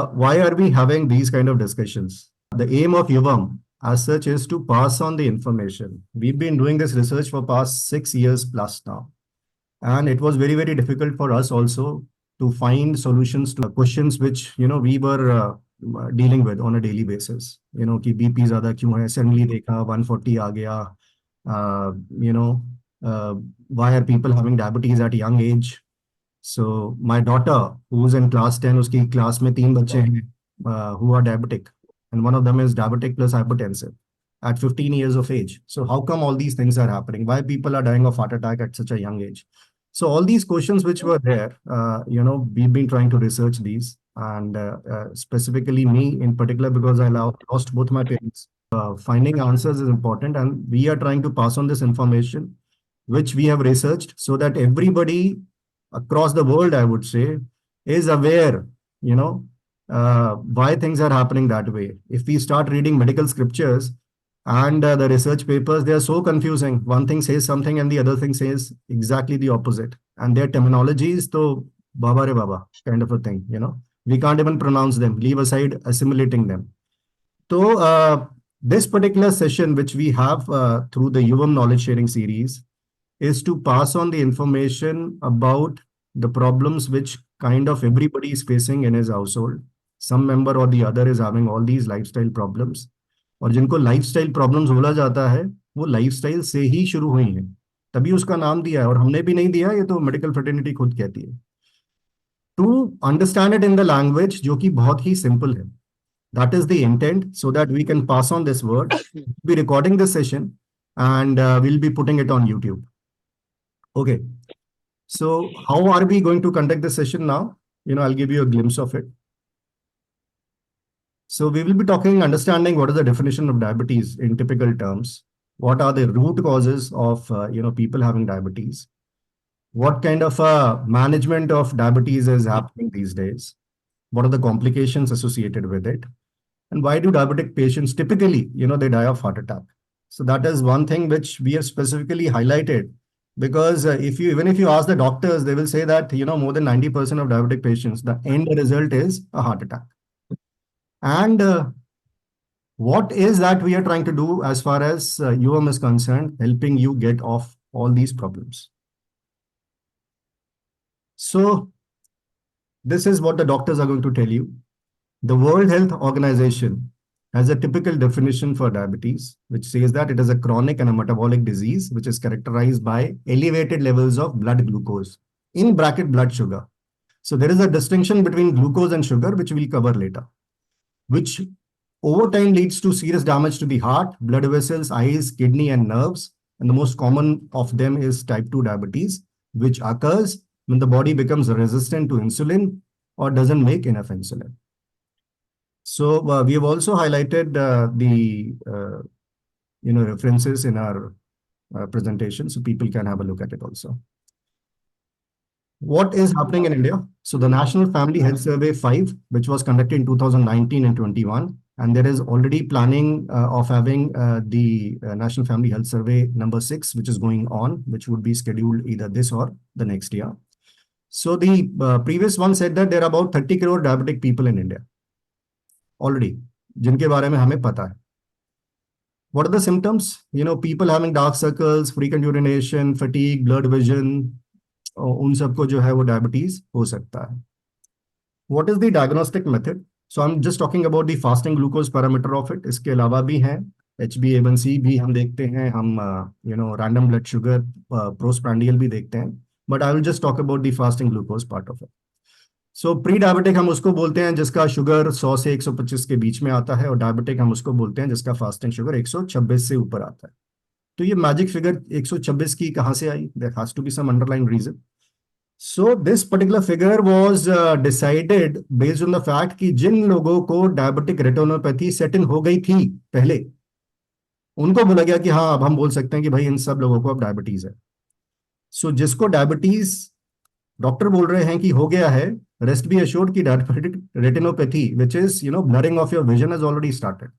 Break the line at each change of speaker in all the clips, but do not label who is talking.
why are we having these kind of discussions? The aim of Yuvam as such is to pass on the information. We've been doing this research for past 6 years plus now. And it was very, very difficult for us also to find solutions to questions which, we were dealing with on a daily basis. कि BP ज़्यादा क्यों है? Suddenly देखा 140 आ गया. Why are people having diabetes at young age? So my daughter, who's in class 10, उसकी class में 3 बच्चे हैं who are diabetic, and one of them is diabetic plus hypertensive at 15 years of age. So how come all these things are happening? Why people are dying of heart attack at such a young age? So all these questions which were there, we've been trying to research these, and specifically me in particular, because I lost both my parents. Finding answers is important, and we are trying to pass on this information which we have researched so that everybody across the world, I would say, is aware, why things are happening that way. If we start reading medical scriptures and the research papers, they are so confusing. One thing says something and the other thing says exactly the opposite. And their terminologies, to baba re baba kind of a thing, We can't even pronounce them, leave aside assimilating them. So this particular session, which we have through the Yuvam Knowledge Sharing Series, is to pass on the information about the problems which kind of everybody is facing in his household. Some member or the other is having all these lifestyle problems. और जिनको lifestyle problems बोला जाता है वो lifestyle से ही शुरू हुई हैं, तभी उसका नाम दिया है, और हमने भी नहीं दिया, ये तो मेडिकल फ्रेटर्निटी खुद कहती है. To understand it in the language जो कि बहुत ही सिंपल है. That is the intent, so that we can pass on this word. We'll be recording this session and we'll be putting it on YouTube. Okay. So how are we going to conduct this session now? I'll give you a glimpse of it. So we will be understanding what is the definition of diabetes in typical terms. What are the root causes of, people having diabetes? What kind of management of diabetes is happening these days? What are the complications associated with it? And why do diabetic patients typically, they die of heart attack? So that is one thing which we have specifically highlighted, because even if you ask the doctors, they will say that, more than 90% of diabetic patients, the end result is a heart attack. And what is that we are trying to do as far as Yuvam is concerned, helping you get off all these problems. So this is what the doctors are going to tell you. The World Health Organization has a typical definition for diabetes, which says that it is a chronic and a metabolic disease, which is characterized by elevated levels of blood glucose, in bracket blood sugar. So there is a distinction between glucose and sugar, which we'll cover later, which over time leads to serious damage to the heart, blood vessels, eyes, kidney, and nerves. And the most common of them is type 2 diabetes, which occurs when the body becomes resistant to insulin or doesn't make enough insulin. So we have also highlighted the references in our presentation, so people can have a look at it also. What is happening in India? So the National Family Health Survey 5, which was conducted in 2019 and 21, and there is already planning of having the National Family Health Survey number 6, which is going on, which would be scheduled either this or the next year. So the previous one said that there are about 30 crore diabetic people in India already, जिनके बारे में हमें पता है. What are the symptoms? People having dark circles, frequent urination, fatigue, blurred vision, उन सबको जो है वो diabetes हो सकता है. What is the diagnostic method? So I'm just talking about the fasting glucose parameter of it. इसके अलावा भी हैं HbA1c भी हम देखते हैं, हम random blood sugar, postprandial भी देखते हैं. But I will just talk about the fasting glucose part of it. So pre-diabetic हम उसको बोलते हैं जिसका शुगर 100 से 125 के बीच में आता है, और डायबिटिक हम उसको बोलते हैं जिसका फास्टिंग शुगर 126 से ऊपर आता है. तो ये मैजिक फिगर 126 की कहाँ से आई? There has to be some underlying reason. So this particular figure was decided based on the fact कि जिन लोगों को डायबिटिक रेटिनोपैथी सेट इन हो गई थी पहले, उनको बोला गया कि हाँ अब हम बोल सकते हैं कि भाई इन सब लोगों को अब डायबिटीज है. सो जिसको डायबिटीज डॉक्टर बोल रहे हैं कि हो गया है, rest be assured कि diabetic retinopathy, which is blurring of your vision, has already started.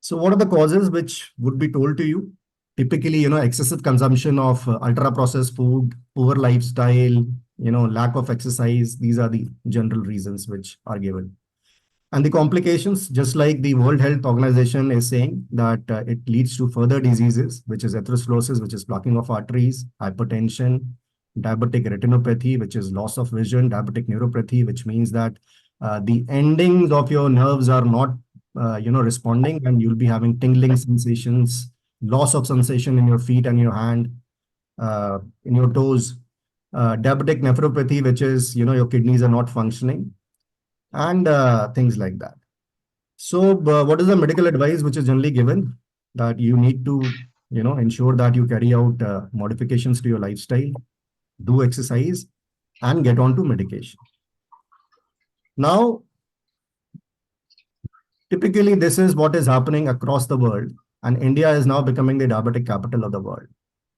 So what are the causes which would be told to you? Typically, excessive consumption of ultra processed food, poor lifestyle, lack of exercise. These are the general reasons which are given. And the complications, just like the World Health Organization is saying, that it leads to further diseases, which is atherosclerosis, which is blocking of arteries, hypertension, diabetic retinopathy, which is loss of vision, diabetic neuropathy, which means that the endings of your nerves are not, responding, and you'll be having tingling sensations, loss of sensation in your feet and your hand, in your toes, diabetic nephropathy, which is, your kidneys are not functioning, and things like that. So, what is the medical advice which is generally given? That you need to, ensure that you carry out modifications to your lifestyle, do exercise, and get on to medication. Now, typically, this is what is happening across the world, and India is now becoming the diabetic capital of the world.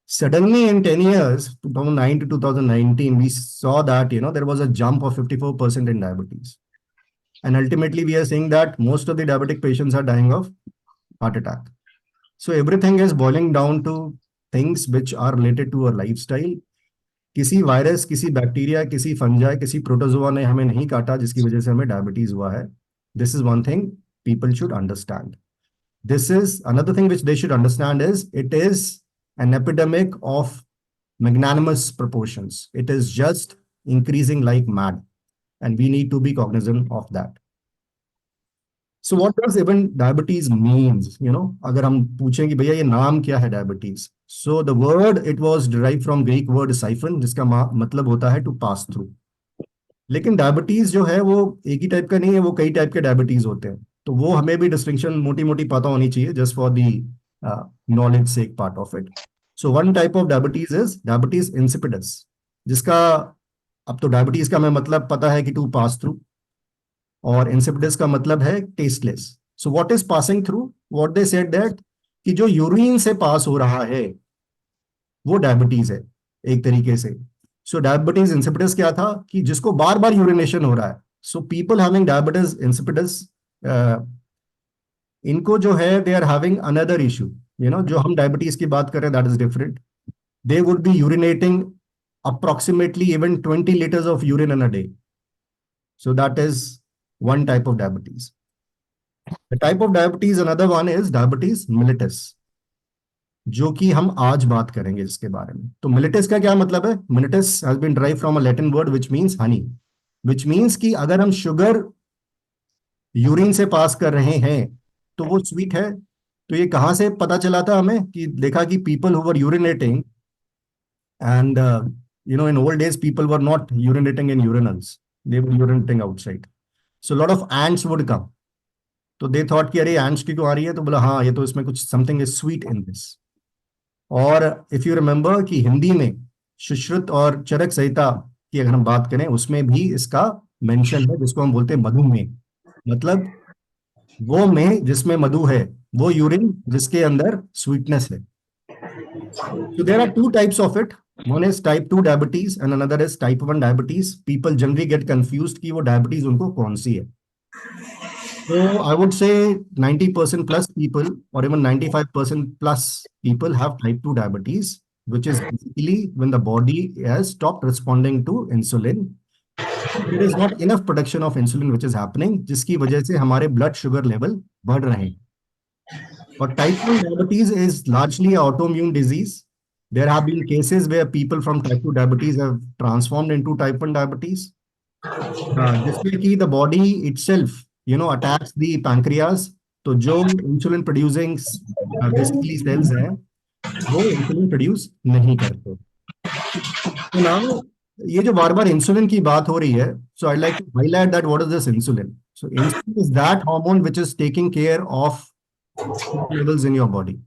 Suddenly, in 10 years, 2009 to 2019, we saw that, there was a jump of 54% in diabetes. And ultimately, we are seeing that most of the diabetic patients are dying of heart attack. So everything is boiling down to things which are related to our lifestyle. किसी virus, किसी bacteria, किसी fungi, किसी protozoa ने हमें नहीं काटा जिसकी वजह से हमें डायबिटीज हुआ है. This is one thing people should understand. This is another thing which they should understand is it is an epidemic of magnanimous proportions. It is just increasing like mad, and we need to be cognizant of that. So what does even diabetes means? अगर हम पूछें कि भैया ये नाम क्या है diabetes? So the word it was derived from Greek word siphon, जिसका मतलब होता है to pass through. लेकिन डायबिटीज जो है वो एक ही टाइप का नहीं है, वो कई टाइप के डायबिटीज होते हैं. तो वो हमें भी डिस्टिंक्शन मोटी मोटी पता होनी चाहिए, जस्ट फॉर दी नॉलेज से एक part of it. So one type of diabetes is diabetes insipidus, जिसका अब तो डायबिटीज का हमें मतलब पता है कि टू पास थ्रू, और इंसिपिडस का मतलब है tasteless. So what is passing through? What they said that कि जो यूरिन से पास हो रहा है वो डायबिटीज है एक तरीके से. सो डायबिटीज इंसिपिडस क्या था कि जिसको बार बार यूरिनेशन हो रहा है. So people having diabetes insipidus, इनको जो है they are having another issue. जो हम डायबिटीज की बात करें that is different. They would be urinating approximately even 20 liters of urine in a day. So that is one type of diabetes. The type of diabetes, another one is diabetes mellitus, जो कि हम आज बात करेंगे जिसके बारे में. तो मिलिटस का क्या मतलब है? Mellitus has been derived from a Latin word which means honey, which means कि अगर हम शुगर यूरिन से पास कर रहे हैं तो वो स्वीट है. तो ये कहाँ से पता चला था हमें? कि देखा कि people who were urinating, and in old days people were not urinating in urinals, they were urinating outside. So a lot of ants would come. तो they thought कि अरे ants की क्यों आ रही है? तो बोला हाँ, ये तो इसमें कुछ something is sweet in this. और इफ यू रिमेंबर कि हिंदी में सुश्रुत और चरक संहिता की अगर हम बात करें उसमें भी इसका मेंशन है, जिसको हम बोलते हैं मधुमेह. मतलब वो में जिसमें मधु है, वो यूरिन जिसके अंदर स्वीटनेस है. So there are two types of it. One is type 2 diabetes and another is type 1 diabetes. People generally get confused कि वो diabetes उनको कौन सी है. So I would say 90% plus people or even 95% plus people have type 2 diabetes, which is basically when the body has stopped responding to insulin. There is not enough production of insulin which is happening, जिसकी वजह से हमारे blood sugar level बढ़ रहे हैं. But type 1 diabetes is largely an autoimmune disease. There have been cases where people from type 2 diabetes have transformed into type 1 diabetes. जिसमें कि the body itself, attacks the pancreas. तो जो insulin producing basically cells हैं, वो insulin produce नहीं करते. तो now ये जो बार बार insulin की बात हो रही है, so I'd like to highlight that what is this insulin? So insulin is that hormone which is taking care of levels in your body,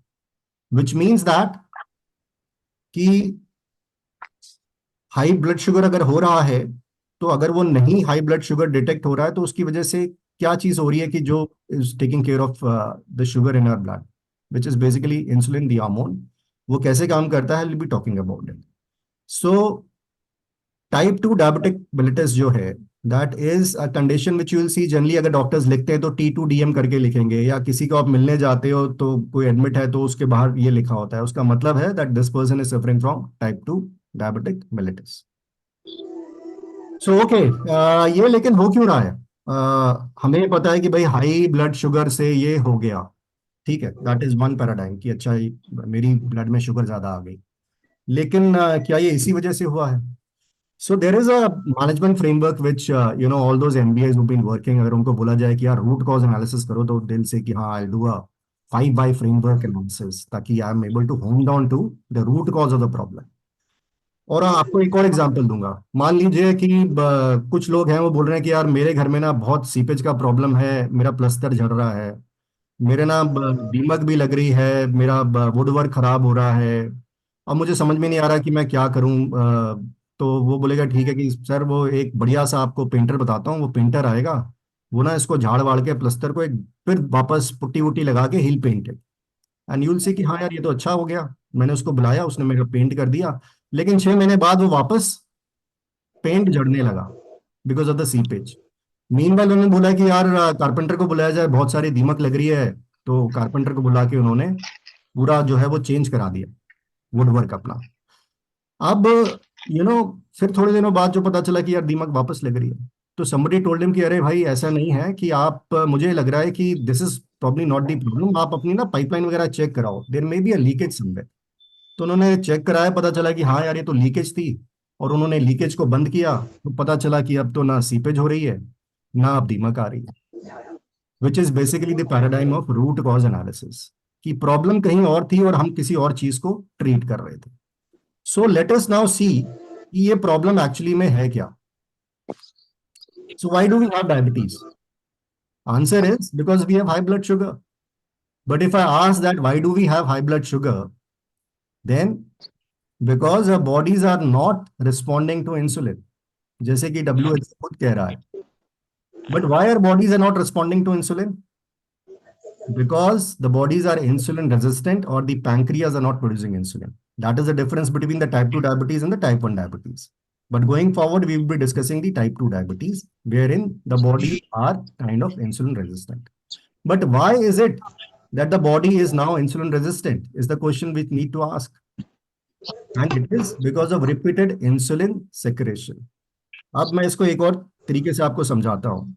which means that कि हाई ब्लड शुगर अगर हो रहा है, तो अगर वो नहीं हाई ब्लड शुगर डिटेक्ट हो रहा है तो उसकी वजह से क्या चीज हो रही है कि जो is taking care of the sugar in our blood, which is basically insulin the hormone. वो कैसे काम करता है, will be talking about it. So type 2 diabetic mellitus जो है, that is a condition which you will see generally अगर doctors लिखते हैं तो T2DM करके लिखेंगे, या किसी को आप मिलने जाते हो तो कोई एडमिट है तो उसके बाहर ये लिखा होता है. उसका मतलब है that this person is suffering from type 2 diabetic mellitus. So okay, ये लेकिन हो क्यों रहा है? हमें पता है कि भाई हाई ब्लड शुगर से ये हो गया, ठीक है, दैट इज वन पैराडाइम कि अच्छा मेरी ब्लड में शुगर ज्यादा आ गई। लेकिन क्या ये इसी वजह से हुआ है? So there is a management framework which all those MBAs who been working, अगर उनको बोला जाए कि यार रूट कॉज एनालिसिस करो, तो दिल से कि हाँ I do a 5 by framework analysis, ताकि I am able to home down to the root cause of the problem. और आपको एक और एग्जांपल दूंगा। मान लीजिए कि कुछ लोग हैं वो बोल रहे हैं कि यार मेरे घर में ना बहुत सीपेज का प्रॉब्लम है, मेरा प्लस्तर झड़ रहा है, मेरे ना दीमक भी लग रही है, मेरा वुड वर्क खराब हो रहा है, अब मुझे समझ में नहीं आ रहा कि मैं क्या करूं। तो वो बोलेगा ठीक है कि सर वो एक बढ़िया सा आपको पेंटर बताता हूँ, वो पेंटर आएगा, वो ना इसको झाड़ वाड़ के प्लस्तर को एक फिर वापस पुट्टी वुट्टी लगा के हील पेंट, एंड यूल से कि हाँ यार ये तो अच्छा हो गया। मैंने उसको बुलाया, उसने मेरा पेंट कर दिया, लेकिन 6 महीने बाद वो वापस पेंट झड़ने लगा because of the seepage. Meanwhile उन्होंने बोला कि यार कारपेंटर को बुलाया जाए, बहुत सारी दीमक लग रही है। तो कारपेंटर को बुला के उन्होंने पूरा जो है वो चेंज करा दिया वुड वर्क अपना। अब यू नो फिर थोड़े दिनों बाद जो पता चला कि यार दीमक वापस लग रही है, तो somebody told him कि अरे भाई ऐसा नहीं है कि आप मुझे लग रहा है कि this is probably not the problem, आप अपनी ना पाइपलाइन वगैरह चेक कराओ, there may be a leakage somewhere. तो उन्होंने चेक कराया, पता चला कि हाँ यार ये तो लीकेज थी, और उन्होंने लीकेज को बंद किया, तो पता चला कि अब तो ना सीपेज हो रही है, ना अब दीमक आ रही है, which is basically the paradigm of root cause analysis, कि प्रॉब्लम कहीं और थी और हम किसी और चीज को ट्रीट कर रहे थे। So let us now see कि ये प्रॉब्लम एक्चुअली में है क्या। So why do we have diabetes? Answer is because we have high blood sugar. But if I ask that why do we have high blood sugar, then because our bodies are not responding to insulin, जैसे कि WHO खुद कह रहा है। But why our bodies are not responding to insulin? Because the bodies are insulin resistant, or the pancreas are not producing insulin. That is the difference between the type 2 diabetes and the type 1 diabetes. But going forward, we will be discussing the type 2 diabetes, wherein the bodies are kind of insulin resistant. But why is it that the body is now insulin resistant? Is the question we need to ask. And it is because of repeated insulin secretion. अब मैं इसको एक और तरीके से आपको समझाता हूँ।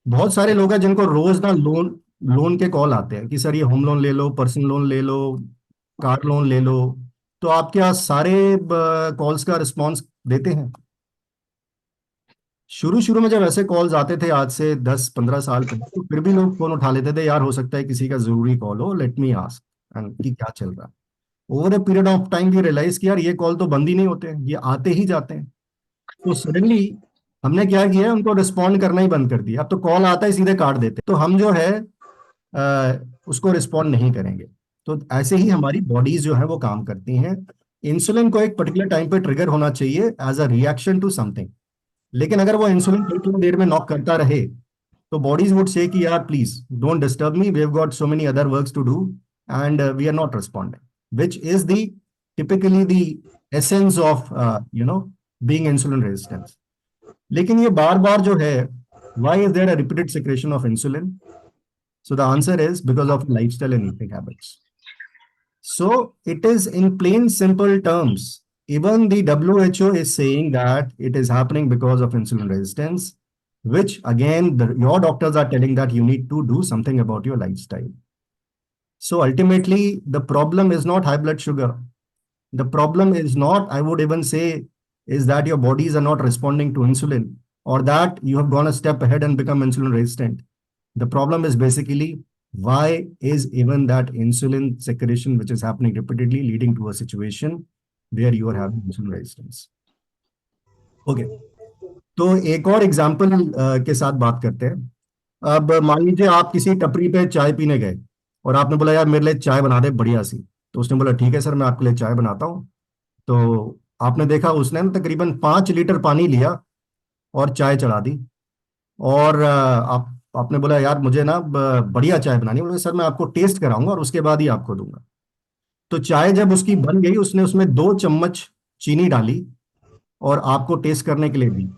बहुत सारे लोग हैं जिनको रोज ना लोन लोन के कॉल आते हैं कि सर ये होम लोन ले लो, पर्सनल लोन ले लो, कार लोन ले लो। तो आप क्या सारे कॉल्स का रिस्पॉन्स देते हैं? शुरू शुरू में जब ऐसे कॉल्स आते थे आज से 10-15 साल पहले, तो फिर भी लोग फोन उठा लेते थे, यार हो सकता है किसी का जरूरी कॉल हो, लेट मी आस्क एंड कि क्या चल रहा है। Over a period of time we realize कि यार ये कॉल तो बंद ही नहीं होते हैं, ये आते ही जाते हैं। तो सडनली हमने क्या किया है, उनको रिस्पॉन्ड करना ही बंद कर दिया। अब तो कॉल आता है सीधे काट देते हैं। तो हम जो है उसको रिस्पॉन्ड नहीं करेंगे। तो ऐसे ही हमारी बॉडीज जो है वो काम करती हैं। इंसुलिन को एक पर्टिकुलर टाइम पे ट्रिगर होना चाहिए as a reaction to something, लेकिन अगर वो इंसुलिन थोड़ी देर में नॉक करता रहे, तो बॉडीज वुड से कि यार please don't disturb me, we have got so many other works to do and we are not responding, which is the typically the essence of being insulin resistance. लेकिन ये बार बार जो है, why is there a repeated secretion of insulin? So the answer is because of lifestyle and eating habits. So it is in plain simple terms. Even the WHO is saying that it is happening because of insulin resistance, which again, your doctors are telling that you need to do something about your lifestyle. So ultimately, the problem is not high blood sugar. The problem is not, I would even say, is that your bodies are not responding to insulin, or that you have gone a step ahead and become insulin resistant. The problem is basically why is even that insulin secretion, which is happening repeatedly, leading to a situation where you are having insulin resistance. Okay, तो एक और example के साथ बात करते हैं। अब मान लीजिए आप किसी टपरी पे चाय पीने गए, और आपने बोला यार मेरे लिए चाय बना दे बढ़िया सी। तो उसने बोला ठीक है सर, मैं आपके लिए चाय बनाता हूँ। तो आपने देखा उसने ना तकरीबन 5 लीटर पानी लिया और चाय चढ़ा दी। और आपने बोला यार मुझे ना बढ़िया चाय बनानी है। बोले सर मैं आपको टेस्ट कराऊंगा और उसके बाद ही आपको दूंगा। तो चाय जब उसकी बन गई, उसने उसमें 2 चम्मच चीनी डाली और आपको टेस्ट करने के लिए दी।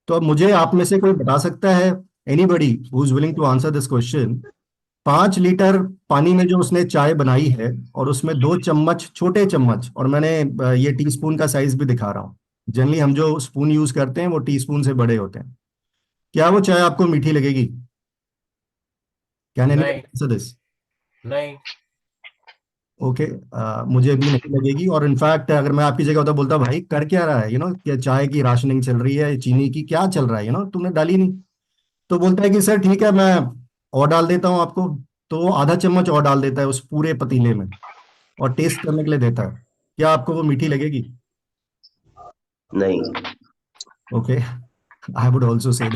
तो अब मुझे आप में से कोई बता सकता है, anybody who is willing to answer this question, 5 litre पानी में जो उसने चाय बनाई है और उसमें 2 चम्मच, छोटे चम्मच, और मैंने ये टीस्पून का साइज भी दिखा रहा हूँ, जनरली हम जो स्पून यूज करते हैं वो टी स्पून से बड़े होते हैं। क्या वो चाय आपको मीठी लगेगी? कैन एनी
नहीं।
Answer this?
नहीं।
ओके, मुझे भी नहीं लगेगी। और इनफैक्ट अगर मैं आपकी जगह होता बोलता भाई कर क्या रहा है, क्या चाय की राशनिंग चल रही है, चीनी की क्या चल रहा है, तुमने डाली नहीं। तो बोलता है कि सर ठीक है, मैं और डाल देता हूँ आपको। तो वो आधा चम्मच और डाल देता है उस पूरे पतीले में, और टेस्ट करने के लिए देता है। क्या आपको वो मीठी लगेगी?
नहीं।
Okay, I would also say.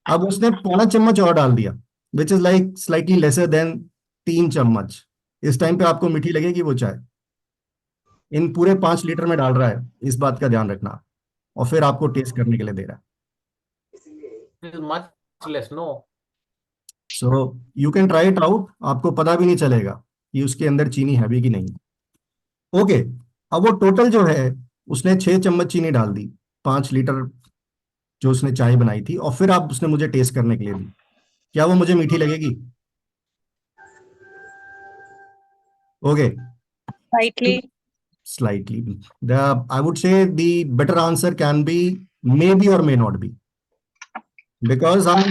अब उसने पौना चम्मच और डाल दिया, which is like slightly lesser than 3 चम्मच। इस टाइम पे आपको मीठी लगेगी वो चाय? इन पूरे 5 लीटर में डाल रहा है, इस बात का ध्यान रखना। और फिर आपको टेस्ट करने के लिए दे रहा है।
Much less no.
So you can try it out, आपको पता भी नहीं चलेगा कि उसके अंदर चीनी है भी कि नहीं। ओके, अब वो टोटल जो है, उसने 6 चम्मच चीनी डाल दी 5 लीटर जो उसने चाय बनाई थी, और फिर आप उसने मुझे टेस्ट करने के लिए दी। क्या वो मुझे मीठी लगेगी? Okay,
Slightly.
slightly. I would say the better answer can be maybe or may not be, because हम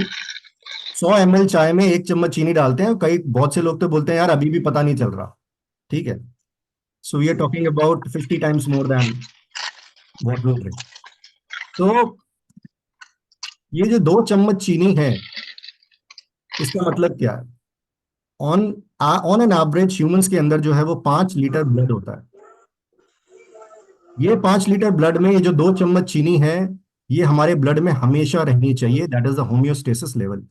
100 ml चाय में 1 चम्मच चीनी डालते हैं। कई बहुत से लोग तो बोलते हैं यार अभी भी पता नहीं चल रहा। ठीक है, so we are talking about 50 times more than what we drink. तो ये जो 2 चम्मच चीनी है, इसका मतलब क्या है? On on an average humans के अंदर जो है वो 5 लीटर ब्लड होता है। ये 5 लीटर ब्लड में ये जो 2 चम्मच चीनी है, ये हमारे ब्लड में हमेशा रहनी चाहिए। That is the homeostasis level.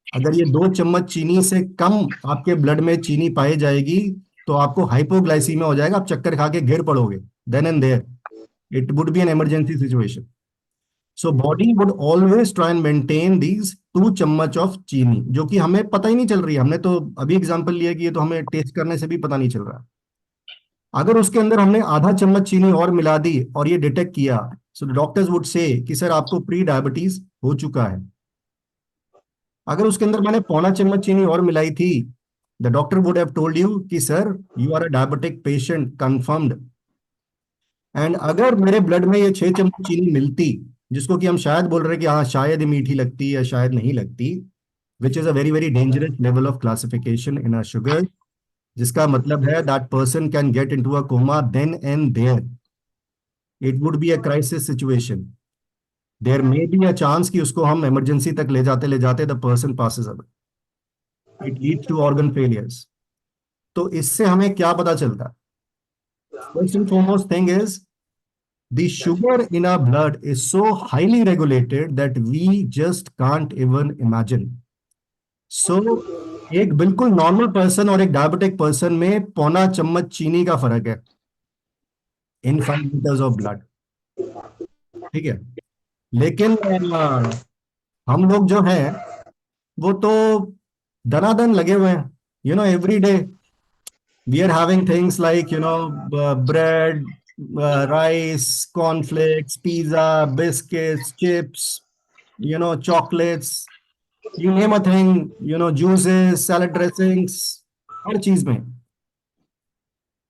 अगर ये 2 चम्मच चीनी से कम आपके ब्लड में चीनी पाई जाएगी, तो आपको हाइपोग्लाइसीमिया हो जाएगा, आप चक्कर खा के गिर पड़ोगे। Then and there it would be an emergency situation. So body would always try and maintain these 2 चम्मच ऑफ चीनी, जो कि हमें पता ही नहीं चल रही है। हमने तो अभी एग्जांपल लिया कि ये तो हमें टेस्ट करने से भी पता नहीं चल रहा। अगर उसके अंदर हमने आधा चम्मच चीनी और मिला दी और ये डिटेक्ट किया, सो डॉक्टर्स वुड से कि सर आपको प्री डायबिटीज हो चुका है। अगर उसके अंदर मैंने पौना चम्मच चीनी और मिलाई थी, the doctor would have told you कि sir you are a diabetic patient confirmed. And अगर मेरे ब्लड में ये 6 चम्मच चीनी मिलती, जिसको कि हम शायद बोल रहे हैं कि हाँ शायद ये मीठी लगती है या शायद नहीं लगती, which is a very very dangerous level of classification in a sugar, जिसका मतलब है that person can get into a coma then and there. It would be a crisis situation. There may be a chance कि उसको हम emergency तक ले जाते the person passes away. It leads to organ failures. तो इससे हमें क्या पता चलता है? First and foremost thing is the sugar in our blood is so highly regulated that we just can't even imagine. So एक बिल्कुल नॉर्मल पर्सन और एक डायबिटिक पर्सन में पौना चम्मच चीनी का फर्क है इन 5 लीटर्स ऑफ ब्लड। ठीक है, लेकिन हम लोग जो हैं वो तो दनादन लगे हुए हैं। Every day we are having things like bread, rice, cornflakes, pizza, biscuits, chips, chocolates, you name a thing, juices, salad dressings, हर चीज में।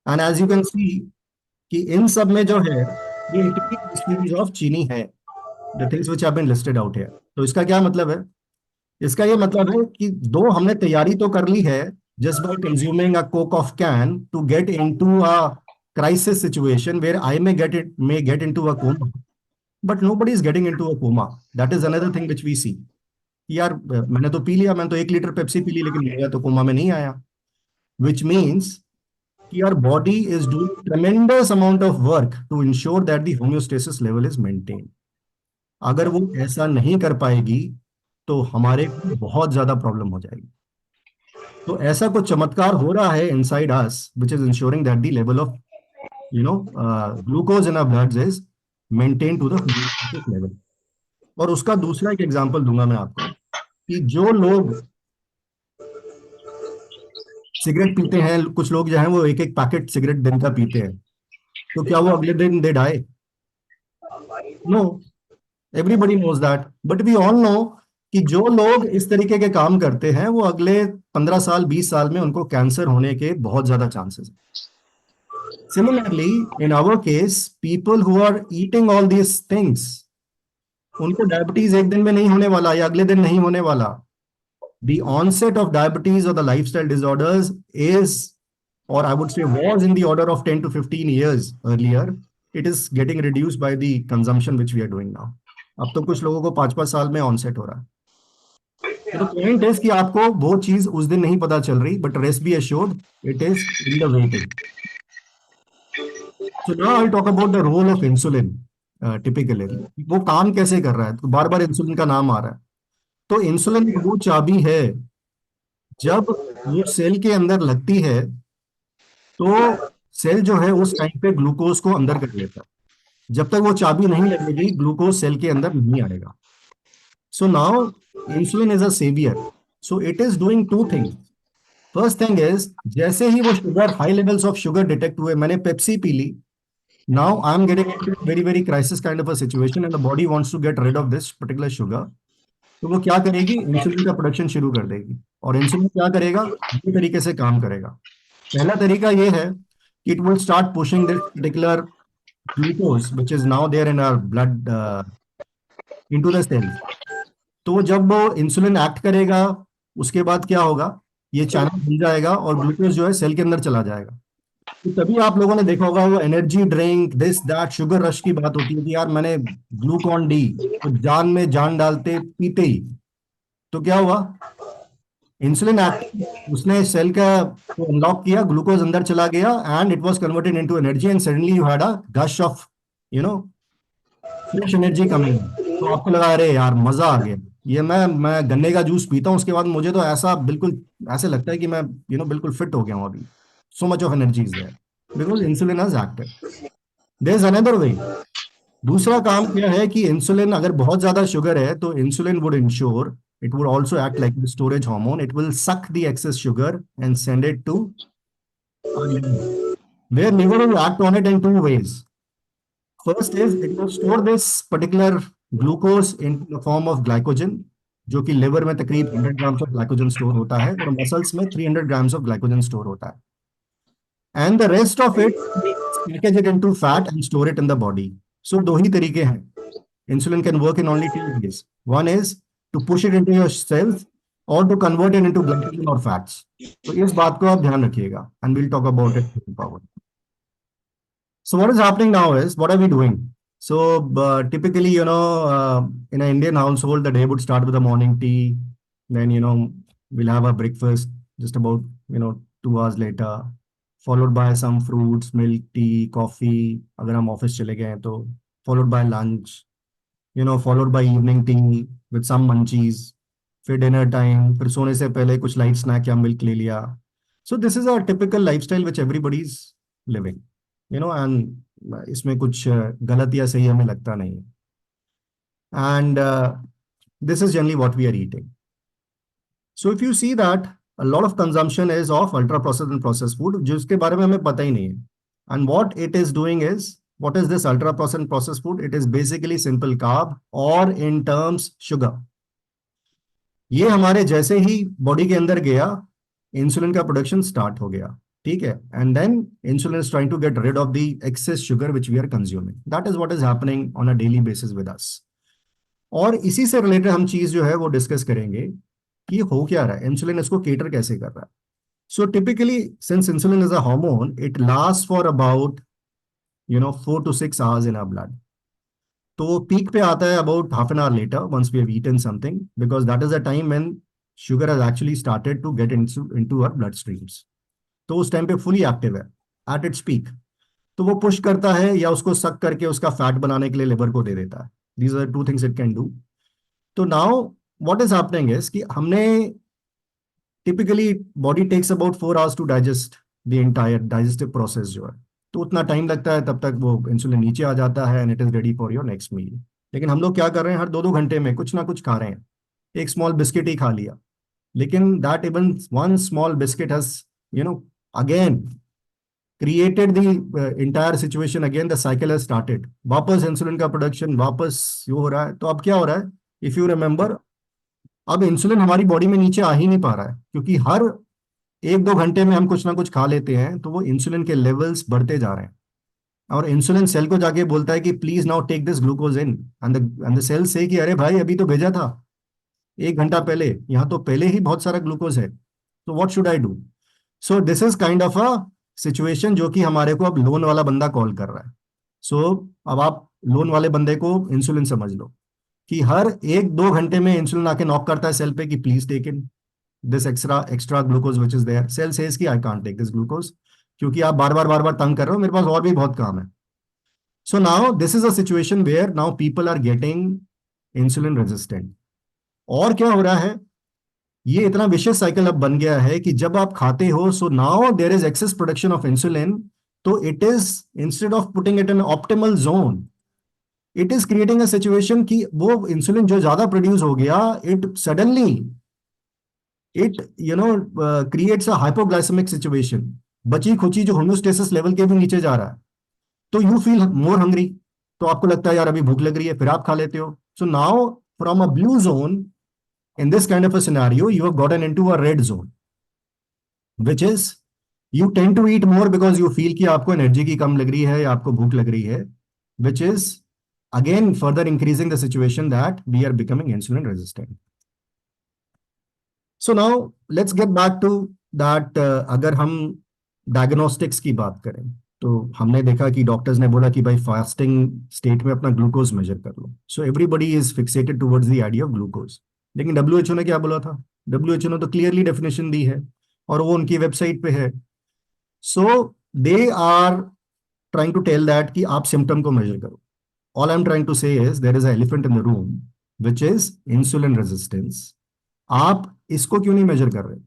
And as you can see कि इन सब में जो है ये 80 ऑफ चीनी है, the things which have been listed out here. तो इसका क्या मतलब है? इसका ये मतलब है कि दो हमने तैयारी तो कर ली है, just by consuming a coke of can to get into a crisis situation where I may get into a coma, but nobody is getting into a coma. That is another thing which we see. यार मैंने तो P लिया, मैंने तो 1 litre Pepsi पी ली, लेकिन मेरा तो कोमा में नहीं आया। विच मीन्स कि your body is doing tremendous amount of work to ensure that the homeostasis level is maintained. अगर वो ऐसा नहीं कर पाएगी तो हमारे को बहुत ज्यादा प्रॉब्लम हो जाएगी। तो ऐसा कुछ चमत्कार हो रहा है inside us which is ensuring that the level of glucose in our blood is maintain to the homeostasis level. और उसका दूसरा एक एग्जांपल दूंगा मैं आपको, कि जो लोग सिगरेट पीते हैं, कुछ लोग जो है वो एक एक पैकेट सिगरेट दिन का पीते हैं, तो क्या वो अगले दिन they die? No, everybody knows that. But we all know कि जो लोग इस तरीके के काम करते हैं वो अगले 15 साल 20 साल में उनको कैंसर होने के बहुत ज्यादा चांसेस हैं। Similarly, in our case, people who are eating all these things, उनको डायबिटीज एक दिन में नहीं होने वाला या अगले दिन नहीं होने वाला. The onset of diabetes or the lifestyle disorders is, or I would say was in the order of 10 to 15 years earlier. It is getting reduced by the consumption which we are doing now. अब तो कुछ लोगों को 5-5 साल में onset हो रहा है. तो पॉइंट है कि आपको वो चीज उस दिन नहीं पता चल रही, but rest be assured it is in the waiting. So now I talk about the role of insulin. Typically वो काम कैसे कर रहा है, तो बार बार इंसुलिन का नाम आ रहा है. तो इंसुलिन वो चाबी है, जब वो सेल के अंदर लगती है तो सेल जो है उस टाइम पे ग्लूकोज को अंदर कर लेता है. जब तक वो चाबी नहीं लगेगी ग्लूकोज सेल के अंदर नहीं आएगा. So now insulin is a saviour. So it is doing two things. First thing is, जैसे ही वो sugar, high levels of sugar detect हुए, मैंने पेप्सी पी ली, now I am getting into very very crisis kind of a situation and the body wants to get rid of this particular sugar. तो वो क्या करेगी, इंसुलिन का प्रोडक्शन शुरू कर देगी. और इंसुलिन क्या करेगा, दो तरीके से काम करेगा. पहला तरीका ये है कि it will start pushing this particular glucose which is now there in our blood into the cells. तो जब वो इंसुलिन एक्ट करेगा, उसके बाद क्या होगा, ये चैनल खुल जाएगा और ग्लूकोज जो है सेल के अंदर चला जाएगा. तो तभी आप लोगों ने देखा होगा वो energy drink this that sugar rush की बात होती है कि यार मैंने ग्लूकॉन डी, तो जान में जान डालते पीते ही. तो क्या हुआ, इंसुलिन एक्ट, उसने सेल का को अनलॉक किया, ग्लूकोज अंदर चला गया and it was converted into energy and suddenly you had a gush of fresh energy coming. तो आपको लगा अरे यार मजा आ गया, ये मैं गन्ने का जूस पीता हूँ, उसके बाद मुझे तो ऐसा बिल्कुल ऐसे लगता है कि मैं बिल्कुल फिट हो गया हूँ अभी. So much of energy is there because insulin has acted. There is another way. दूसरा काम क्या है कि इंसुलिन, अगर बहुत ज्यादा शुगर है तो insulin would ensure, it would also act like the storage hormone. It will suck the excess sugar and send it to where liver will act on it in two ways. First is it will store this particular glucose in the form of glycogen, जो कि liver में तकरीब 100 grams of glycogen store होता है और muscles में 300 grams of glycogen store होता है. And the rest of it package it into fat and store it in the body. So दो ही तरीके हैं. Insulin can work in only two ways. One is to push it into your cells और to convert it into glycogen और fats. तो इस बात को आप ध्यान रखिएगा and we'll talk about it power. So what is happening now is, what are we doing? So typically, in an Indian household, the day would start with a morning tea. Then, we'll have a breakfast just about, 2 hours later, followed by some fruits, milk, tea, coffee. अगर हम office चले गए तो followed by lunch, followed by evening tea with some munchies. फिर dinner time, फिर सोने से पहले कुछ लाइट स्नैक या मिल्क ले लिया. So this is a typical lifestyle which everybody is living. And इसमें कुछ गलत या सही हमें लगता नहीं है. And this is generally what we are eating. So if you see that a lot of consumption is of ultra processed and processed food, जिसके बारे में हमें पता ही नहीं है. And what it is doing is, what is this ultra processed and processed food? It is basically simple carb और in terms sugar. ये हमारे जैसे ही बॉडी के अंदर गया, इंसुलिन का प्रोडक्शन स्टार्ट हो गया. ठीक है, and then insulin is trying to get rid of the excess sugar which we are consuming. That is what is happening on a daily basis with us. और इसी से रिलेटेड हम चीज जो है वो डिस्कस करेंगे कि हो क्या रहा है, इंसुलिन इसको केटर कैसे कर रहा है. So typically since insulin is a hormone, it last for about 4 to 6 hours in our blood. तो वो पीक पे आता है about half an hour later once we have eaten something, because that is a time when sugar has actually started to get into our blood streams. तो उस time पे fully active है at its peak. तो वो push करता है या उसको सक करके उसका फैट बनाने के लिए लिवर को दे देता है. These are two things it can do. तो now what is happening is कि हमने typically body takes about 4 hours to digest the entire digestive process जो है. तो उतना टाइम लगता है, तब तक वो इंसुलिन नीचे आ जाता है and it is ready for your next meal. लेकिन हम लोग क्या कर रहे हैं, हर 2-2 घंटे में कुछ ना कुछ खा रहे हैं. एक स्मॉल बिस्किट ही खा लिया, लेकिन that even one small biscuit has again created the entire situation. Again the cycle has started. वापस इंसुलिन का प्रोडक्शन वापस यो हो रहा है. तो अब क्या हो रहा है, इफ यू रिमेंबर, अब इंसुलिन हमारी बॉडी में नीचे आ ही नहीं पा रहा है, क्योंकि हर एक दो घंटे में हम कुछ ना कुछ खा लेते हैं तो वो इंसुलिन के लेवल्स बढ़ते जा रहे हैं, और इंसुलिन सेल को जाके बोलता है कि please now take this glucose in, and the cell say कि अरे भाई अभी तो भेजा था एक घंटा पहले, यहाँ तो पहले ही बहुत सारा ग्लूकोज है, तो what should I do? So this is kind of a situation जो कि हमारे को अब लोन वाला बंदा कॉल कर रहा है। सो अब आप लोन वाले बंदे को इंसुलिन समझ लो कि हर एक दो घंटे में इंसुलिन आके नॉक करता है सेल पे कि please take in this extra glucose which is there. Cell says कि I can't take this glucose, क्योंकि आप बार बार तंग कर रहे हो, मेरे पास और भी बहुत काम है। So now this is a situation where now people are getting insulin resistant. और क्या हो रहा है, ये इतना विशेष साइकिल अब बन गया है कि जब आप खाते हो, so now there is excess production of insulin, तो it is, instead of putting it in optimal zone, it is creating a situation कि वो इंसुलिन जो ज्यादा प्रोड्यूस हो गया, it suddenly it creates a hypoglycemic situation, बची खुची जो होम्योस्टेसिस लेवल के भी नीचे जा रहा है, तो यू फील मोर हंग्री, तो आपको लगता है यार अभी भूख लग रही है, फिर आप खा लेते हो। So now from a blue zone, in this kind of a scenario, you have gotten into a red zone, which is you tend to eat more because you feel कि आपको एनर्जी की कम लग रही है या आपको भूख लग रही है, which is again further increasing the situation that we are becoming insulin resistant. So now let's get back to that. अगर हम डायग्नोस्टिक्स की बात करें तो हमने देखा कि डॉक्टर्स ने बोला कि भाई फास्टिंग स्टेट में अपना ग्लूकोज मेजर कर लो। So everybody is fixated towards the idea of glucose, लेकिन डब्ल्यूएचओ ने क्या बोला था? डब्ल्यूएचओ ने तो क्लियरली डेफिनेशन दी है और वो उनकी वेबसाइट पे है। So they are trying to tell that कि आप सिम्टम को मेजर करो। All I am trying to say is there is a elephant in the room which is insulin resistance. आप इसको क्यों नहीं मेजर कर रहे?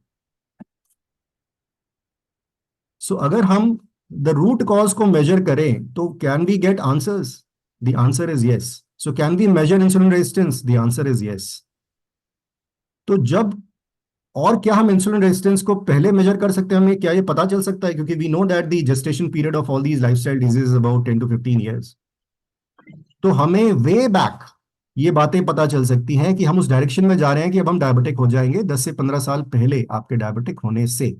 सो अगर हम द रूट कॉज को मेजर करें तो can we get answers? The answer is yes. So can we measure insulin resistance? The answer is yes. तो जब, और क्या हम इंसुलिन रेजिस्टेंस को पहले मेजर कर सकते हैं? हमें क्या ये पता चल सकता है? क्योंकि we know that the gestation period of all these lifestyle disease about 10 to 15 years। तो हमें वे बैक ये बातें पता चल सकती हैं कि हम उस डायरेक्शन में जा रहे हैं कि अब हम डायबिटिक हो जाएंगे 10 से 15 साल पहले आपके डायबिटिक होने से।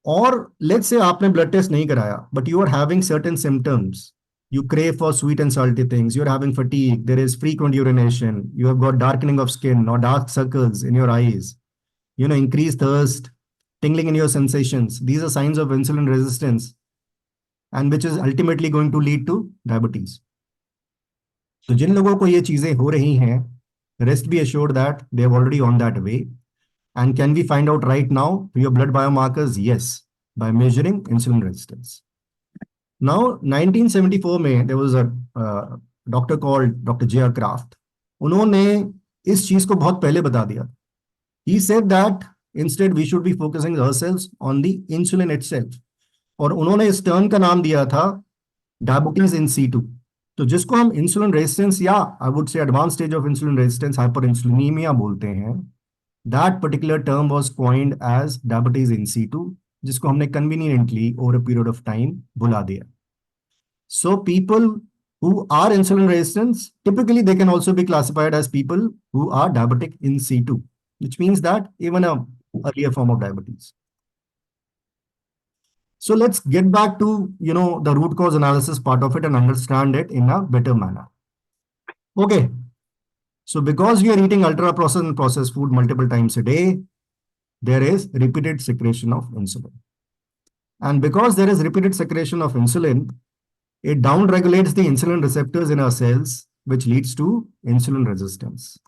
और लेट्स से आपने ब्लड टेस्ट नहीं कराया but you are having certain symptoms, you crave for sweet and salty things, you're having fatigue, there is frequent urination, you have got darkening of skin or dark circles in your eyes, increased thirst, tingling in your sensations. These are signs of insulin resistance, and which is ultimately going to lead to diabetes. तो जिन लोगों को ये चीजें हो रही हैं, rest be assured that they are already on that way. And can we find out right now your blood biomarkers? Yes, by measuring insulin resistance. Now, 1974 में there was a doctor called Dr. J.R. Kraft. उन्होंने इस चीज को बहुत पहले बता दिया। He said that instead we should be focusing ourselves on the insulin itself. और उन्होंने इस टर्म का नाम दिया था डायबिटीज इन सीटू। तो जिसको हम इंसुलिन रेजिस्टेंस या I would say advance stage of insulin resistance hyperinsulinemia बोलते हैं, that particular term was coined as diabetes in situ, जिसको हमने conveniently over a period of time भुला दिया। So people who are insulin resistant, typically they can also be classified as people who are diabetic in situ, which means that even a earlier form of diabetes. So let's get back to, the root cause analysis part of it and understand it in a better manner. Okay. So because we are eating ultra processed and processed food multiple times a day, there is repeated secretion of insulin. And because there is repeated secretion of insulin, it downregulates the insulin receptors in our cells, which leads to insulin resistance.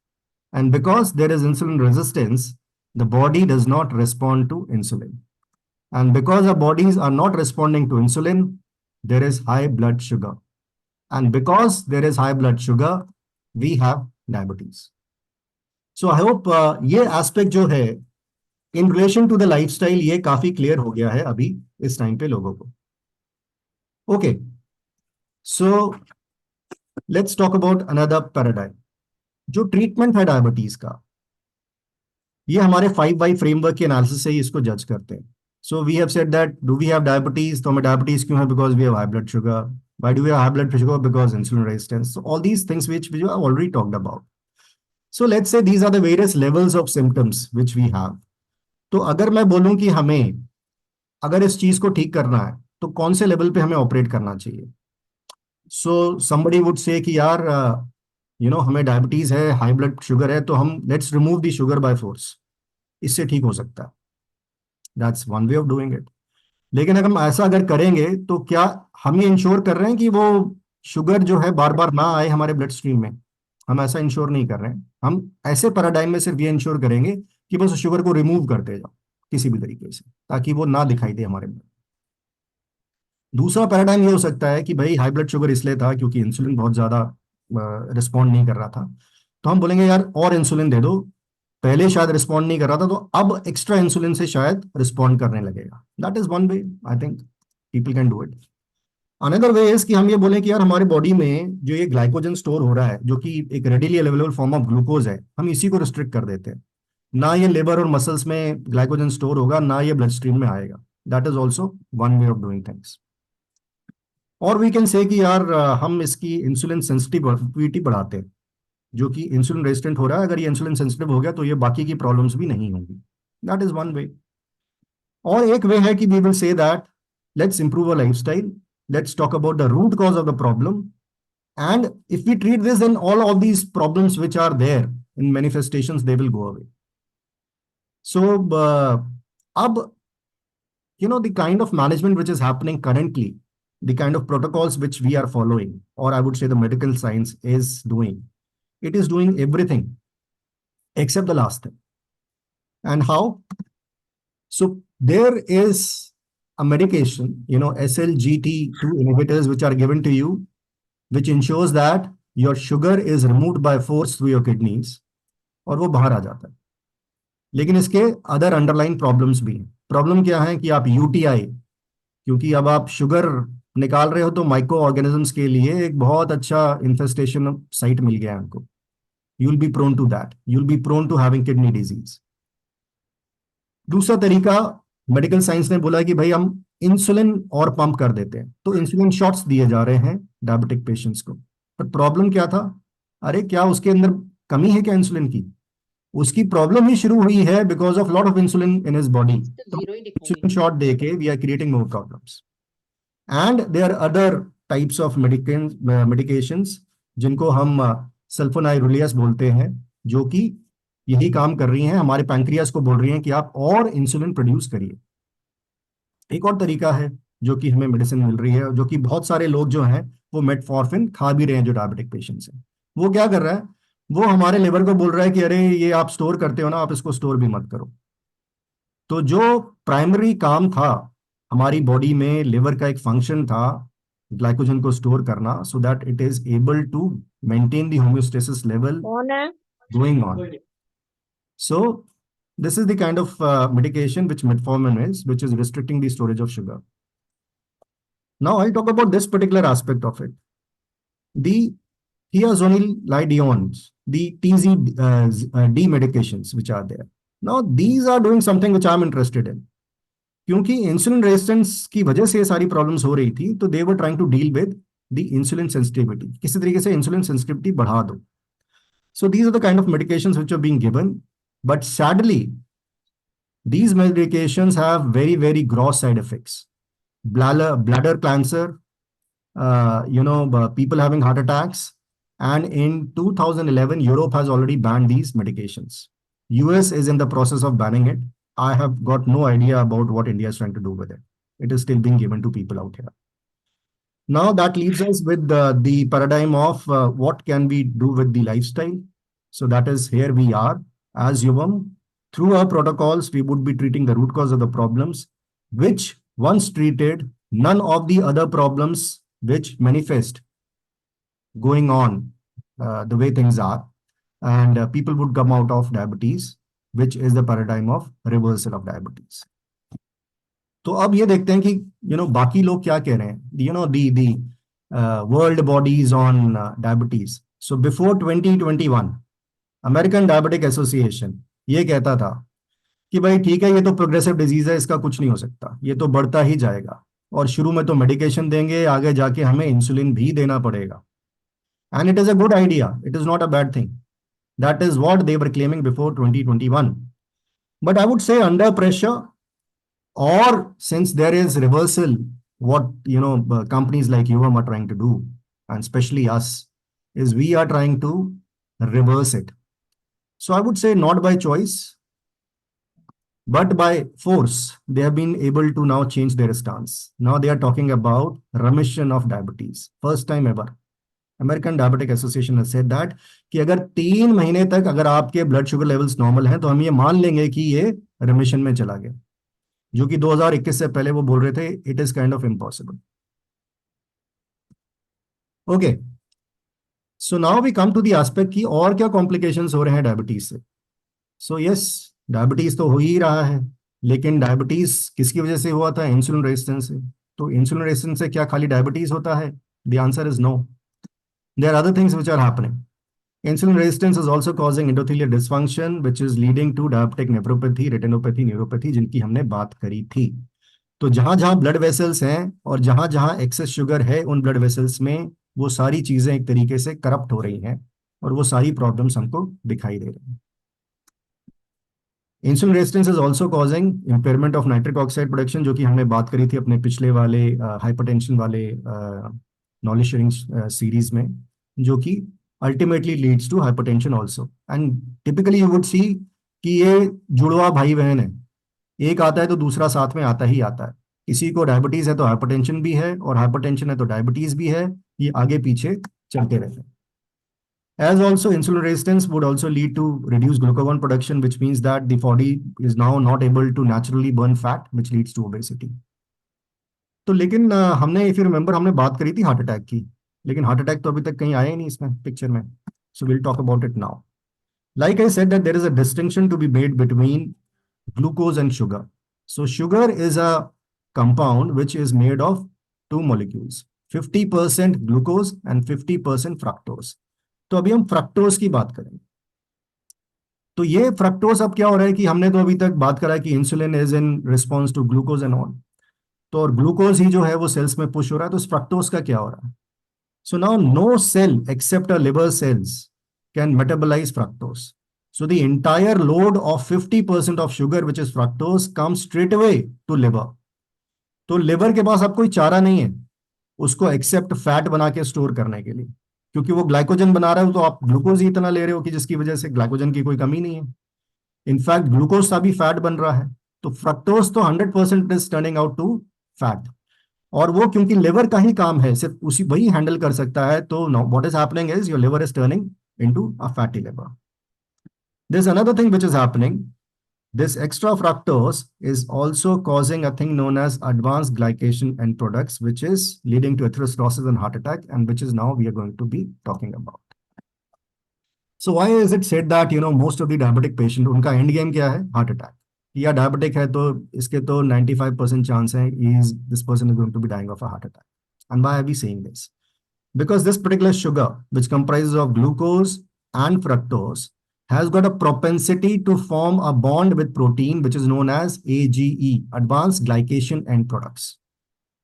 And because there is insulin resistance, the body does not respond to insulin. And because our bodies are not responding to insulin, there is high blood sugar. And because there is high blood sugar, we have diabetes. So I hope ये aspect जो है in relation to the lifestyle ये काफी clear हो गया है अभी इस टाइम पे लोगों को। Okay. So let's talk about another paradigm. जो ट्रीटमेंट है डायबिटीज का, ये हमारे 5 फ्रेमवर्क के एनालिसिस से ही इसको जज करते हैं। So we have said that do we have diabetes, तो हमें डायबिटीज क्यों है? Because we have high blood sugar. Why do we have high blood sugar? Because insulin resistance. So all these things which we have already talked about. So let's say these are the various levels of symptoms which we have. तो अगर मैं बोलूं कि हमें अगर इस चीज को ठीक करना है तो कौन से लेवल पे हमें ऑपरेट करना चाहिए। सो समबडी वुड से कि यार हमें डायबिटीज है, हाई ब्लड शुगर है, तो हम let's remove the sugar by force, इससे ठीक हो सकता है। That's one way of doing it. लेकिन अगर हम ऐसा अगर करेंगे तो क्या हम ये इंश्योर कर रहे हैं कि वो शुगर जो है बार बार ना आए हमारे ब्लड स्ट्रीम में। हम ऐसा इंश्योर नहीं कर रहे हैं। हम ऐसे पैराडाइम में सिर्फ ये इंश्योर करेंगे कि बस शुगर को रिमूव करते जाओ किसी भी तरीके से, ताकि वो ना दिखाई दे हमारे में। दूसरा पैराडाइम ये हो सकता है कि भाई हाई ब्लड शुगर इसलिए था क्योंकि इंसुलिन बहुत ज्यादा रिस्पॉन्ड नहीं कर रहा था, तो हम बोलेंगे यार और इंसुलिन दे दो, पहले शायद रिस्पॉन्ड नहीं कर रहा था तो अब एक्स्ट्रा इंसुलिन से शायद रिस्पॉन्ड करने लगेगा। That is one way, I think people can do it. Another way is कि हम ये बोलें कि यार हमारी बॉडी में जो ये ग्लाइकोजन स्टोर हो रहा है, जो कि एक readily available form of glucose है, हम इसी को रिस्ट्रिक्ट कर देते हैं। ना ये लिवर और मसल्स में ग्लाइकोजन स्टोर होगा, ना ये ब्लड स्ट्रीम में आएगा। That is also one way of doing things. और वी कैन से कि यार हम इसकी इंसुलिन सेंसिटिविटी बढ़ाते हैं, जो कि इंसुलिन रेजिस्टेंट हो रहा है, अगर ये इंसुलिन सेंसिटिव हो गया तो ये बाकी की प्रॉब्लम्स भी नहीं होंगी। That is one way. और एक वे है कि we will say that let's improve our lifestyle, let's talk about the root cause of the problem, and if we treat this then all of these problems which are there in manifestations they will go away. So अब the kind of management which is happening currently, the kind of protocols which we are following, or I would say the medical science is doing, it is doing everything except the last thing. And how? So there is a medication, SLGT2 inhibitors, which are given to you, which ensures that your sugar is removed by force through your kidneys, और वो बाहर आ जाता है। लेकिन इसके other underline problems भी हैं। Problem क्या है कि आप यूटीआई, क्योंकि अब आप शुगर निकाल रहे हो तो माइक्रो ऑर्गेनिजम्स के लिए एक बहुत अच्छा इन्फेस्टेशन साइट मिल गया है हमको। You will be prone to that, you will be prone to having kidney disease. दूसरा तरीका, मेडिकल साइंस ने बोला कि भाई हम इंसुलिन और पंप कर देते हैं, तो इंसुलिन शॉट्स दिए जा रहे हैं डायबिटिक पेशेंट्स को। पर प्रॉब्लम क्या था, अरे क्या उसके अंदर कमी है क्या इंसुलिन की? उसकी प्रॉब्लम ही शुरू हुई है because of lot of insulin in his body. तो इंसुलिन शॉट देके we are creating more problems. And there are other types of medications जिनको हम सल्फोनाइलुलियस बोलते हैं, जो कि यही काम कर रही हैं, हमारे पैंक्रियास को बोल रही हैं कि आप और इंसुलिन प्रोड्यूस करिए। एक और तरीका है जो कि हमें मेडिसिन मिल रही है, जो कि बहुत सारे लोग जो हैं वो मेटफॉर्मिन खा भी रहे हैं, जो डायबिटिक पेशेंट्स हैं। वो क्या कर रहा है, वो हमारे लिवर को बोल रहा है कि अरे ये आप स्टोर करते हो ना, आप इसको स्टोर भी मत करो। तो जो प्राइमरी काम था हमारी बॉडी में, लिवर का एक फंक्शन था ग्लाइकोजन को स्टोर करना, so that it is able to maintain the homeostasis level going on. So this is the kind of medication which metformin is, which is restricting the storage of sugar. Now I'll talk about this particular aspect of it. The thiazolidines, the TZD medications which are there. Now these are doing something which I'm interested in. क्योंकि insulin resistance की वजह से ये सारी problems हो रही थी, तो they were trying to deal with the insulin sensitivity, किसी तरीके से इंसुलिन सेंसिटिविटी बढ़ा दो। So these are the kind of medications which are being given, but sadly, these medications have very, very gross side effects. Bladder cancer, people having heart attacks, and in 2011, Europe has already banned these medications. US is in the process of banning it. I have got no idea about what India is trying to do with it. It is still being given to people out here. Now that leaves us with the paradigm of what can we do with the lifestyle. So that is, here we are as Yuvam. Through our protocols, we would be treating the root cause of the problems, which once treated, none of the other problems which manifest going on the way things are, and people would come out of diabetes, which is the paradigm of reversal of diabetes. तो अब ये देखते हैं कि बाकी लोग क्या कह रहे हैं, the world bodies on diabetes. So before 2021 American diabetic association ये कहता था कि भाई ठीक है, ये तो प्रोग्रेसिव डिजीज है, इसका कुछ नहीं हो सकता, ये तो बढ़ता ही जाएगा, और शुरू में तो मेडिकेशन देंगे, आगे जाके हमें इंसुलिन भी देना पड़ेगा। And it is a good idea, it is not a bad thing. That is what they were claiming before 2021. But I would say under pressure, or since there is reversal, what companies like UVM are trying to do, and especially us, is we are trying to reverse it. So I would say not by choice, but by force, they have been able to now change their stance. Now they are talking about remission of diabetes. First time ever. American diabetic association ने said that कि अगर 3 महीने तक अगर आपके blood sugar levels normal हैं तो हम ये मान लेंगे कि ये रिमिशन में चला गया, जो कि 2021 से पहले वो बोल रहे थे it is kind of impossible. Okay, so now we come to the aspect की और क्या कॉम्प्लिकेशंस हो रहे हैं डायबिटीज से. सो यस, डायबिटीज तो हो ही रहा है, लेकिन डायबिटीज किसकी वजह से हुआ था? इंसुलिन रेजिस्टेंस से. तो इंसुलिन रेजिस्टेंस से क्या खाली डायबिटीज होता है? The answer is no. There are other things which are happening. Insulin resistance is also causing endothelial dysfunction, which is leading to diabetic nephropathy, retinopathy, neuropathy, जिनकी हमने बात करी थी. तो जहां जहां ब्लड वेसल्स हैं और जहां जहां एक्सेस शुगर है उन ब्लड वेसल्स में, वो सारी चीजें एक तरीके से करप्ट हो रही हैं और वो सारी प्रॉब्लम्स हमको दिखाई दे रही हैं. Insulin resistance is also causing impairment of nitric oxide production, जो कि हमने बात करी थी अपने पिछले वाले हाइपरटेंशन वाले नॉलेज शेयरिंग सीरीज में, जो कि ultimately leads to hypertension also. And typically you would see कि ये जुड़वा भाई बहन है, एक आता है तो दूसरा साथ में आता ही आता है. किसी को डायबिटीज है तो हाइपरटेंशन भी है, और हाइपरटेंशन है तो डायबिटीज भी है. ये आगे पीछे चलते रहते हैं. As also, insulin resistance would also lead to reduced glucagon production, which means that the body is now not able to naturally burn fat, which leads to obesity. तो लेकिन हमने, इफ यू रिमेंबर, हमने बात करी थी heart attack की, लेकिन heart attack तो अभी तक कहीं आया ही नहीं इसमें पिक्चर में. So will talk about it now. Like I said, that there is a distinction to be made between glucose and sugar. So sugar is a compound which is made of two molecules, 50% glucose and 50% fructose. तो अभी हम fructose की बात करेंगे. तो ये fructose अब क्या हो रहा है कि हमने तो अभी तक बात करा कि insulin is in response to glucose and all, तो और ग्लूकोज ही जो है वो सेल्स में पुश हो रहा है. तो इस फ्रक्टोज का क्या हो रहा है? So now no cell except a liver cells can metabolise fructose. So the entire load of 50% of sugar which is fructose comes straight away to liver. तो लिवर के पास अब कोई चारा नहीं है उसको एक्सेप्ट फैट बना के स्टोर करने के लिए, क्योंकि वो ग्लाइकोजन बना रहा है. तो आप ग्लूकोज ही इतना ले रहे हो कि जिसकी वजह से ग्लाइकोजन की कोई कमी नहीं है. इनफैक्ट ग्लूकोज का भी फैट बन रहा है. तो फ्रक्टोज तो 100% is turning out to fat, और वो क्योंकि लिवर का ही काम है, सिर्फ उसी वही हैंडल कर सकता है. तो what is happening is your liver is turning into a fatty liver. There is another thing which is happening. This extra fructose is also causing a thing known as advanced glycation end products, which is leading to atherosclerosis and heart attack, and which is now we are going to be talking about. So why is it said that most of the diabetic patient, उनका end game क्या है? Heart attack. या diabetic है तो इसके तो 95% chance है this person is going to be dying of a heart attack. And why are we saying this? Because this particular sugar, which comprises of glucose and fructose, has got a propensity to form a bond with protein, which is known as AGE, advanced glycation end products.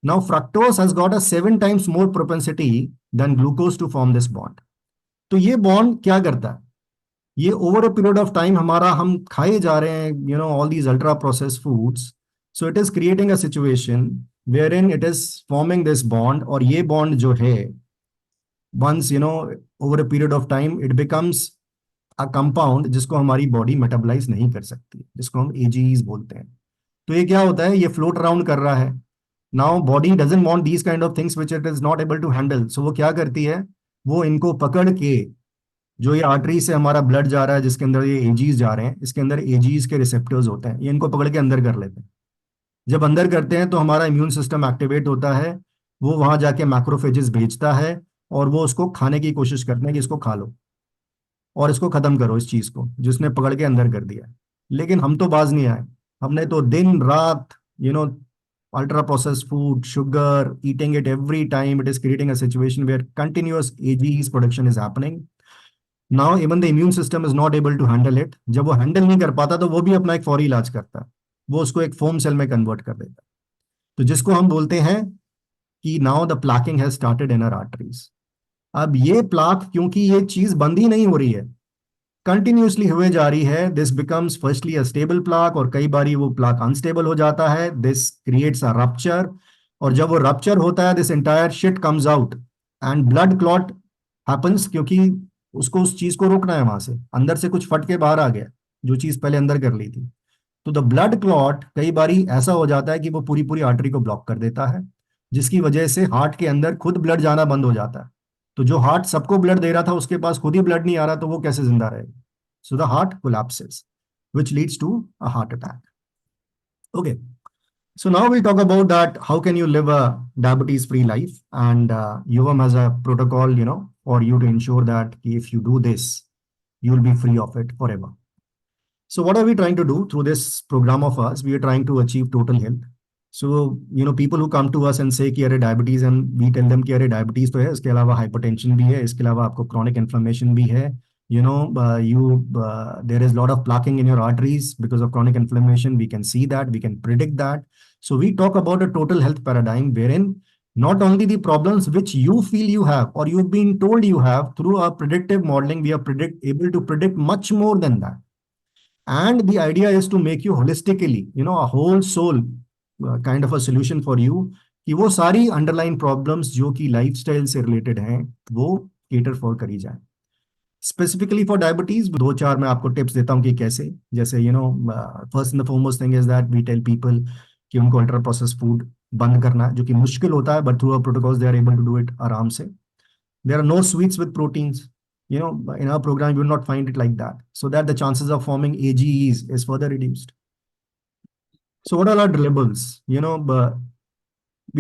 Now, fructose has got a 7 times more propensity than glucose to form this bond. तो ये bond क्या करता है? ये over a period of time हम खाए जा रहे हैं, all these ultra processed foods. So it is creating a situation wherein it is forming this bond, और ये bond जो है, once over a period of time it becomes compound जिसको हमारी बॉडी मेटाबोलाइज नहीं कर सकती, जिसको हम एजीईज बोलते हैं. तो ये क्या होता है? ये फ्लोट अराउंड कर रहा है. Now body doesn't want these kind of things which it is not able to handle. So वो क्या करती है? वो इनको पकड़ के, जो ये आर्टरी से हमारा ब्लड जा रहा है जिसके अंदर ये एजीज जा रहे हैं, इसके अंदर एजीज के रिसेप्टर्स होते हैं, ये इनको पकड़ के अंदर कर लेते हैं. जब अंदर करते हैं तो हमारा इम्यून सिस्टम एक्टिवेट होता है, वो वहां जाके मैक्रोफेजेस भेजता है और वो उसको खाने की कोशिश करते हैं कि इसको खा लो और इसको खत्म करो, इस चीज को जिसने पकड़ के अंदर कर दिया. लेकिन हम तो बाज नहीं आए. हमने तो दिन रात ultra processed food, sugar, eating it every time, it is creating a situation where continuous AGE's production is happening. Now even the immune system is not able to handle it. जब वो हैंडल नहीं कर पाता तो वो भी अपना एक फौरी इलाज करता है, वो उसको एक फोम सेल में कन्वर्ट कर देता है. तो जिसको हम बोलते हैं कि now the plaquing has started in our arteries. अब ये प्लाक, क्योंकि ये चीज बंद ही नहीं हो रही है, कंटिन्यूसली हुए जा रही है, this becomes firstly a stable plaque, और कई बारी वो प्लाक अनस्टेबल हो जाता है, दिस क्रिएट्स अ रप्चर, और जब वो रप्चर होता है this entire shit comes out and blood clot happens, क्योंकि उसको उस चीज को रोकना है, वहां से अंदर से कुछ फट के बाहर आ गया जो चीज पहले अंदर कर ली थी। तो द ब्लड क्लॉट कई बारी ऐसा हो जाता है कि वो पूरी पूरी आर्टरी को ब्लॉक कर देता है, जिसकी वजह से हार्ट के अंदर खुद ब्लड जाना बंद हो जाता है। तो जो हार्ट सबको ब्लड दे रहा था उसके पास खुद ही ब्लड नहीं आ रहा, तो वो कैसे जिंदा रहेगा? So the heart collapses, which leads to a heart attack. Okay. So now we'll talk about that. How can you live a diabetes-free life? And UVM has a protocol, for you to ensure that if you do this, you will be free of it forever. So what are we trying to do through this program of us? We are trying to achieve total health. So, people who come to us and say कि अरे diabetes, and we tell them कि अरे diabetes तो है, इसके अलावा hypertension भी है, इसके अलावा आपको chronic inflammation भी है. There is a lot of plaquing in your arteries because of chronic inflammation. We can see that, we can predict that. So we talk about a total health paradigm wherein not only the problems which you feel you have or you've been told you have, through our predictive modeling, we are able to predict much more than that. And the idea is to make you holistically, a whole soul kind of a solution for you, कि वो सारी underlying problems जो कि lifestyle से related हैं वो cater for करी जाए. Specifically for diabetes, दो चार मैं आपको tips देता हूँ कि कैसे. जैसे first and the foremost thing is that we tell people कि उनको ultra processed food बंद करना है, जो कि मुश्किल होता है, but through our protocols they are able to do it आराम से. There are no sweets with proteins. In our program, you will not find it like that, so that the chances of forming AGEs is further reduced. So what are our deliverables? We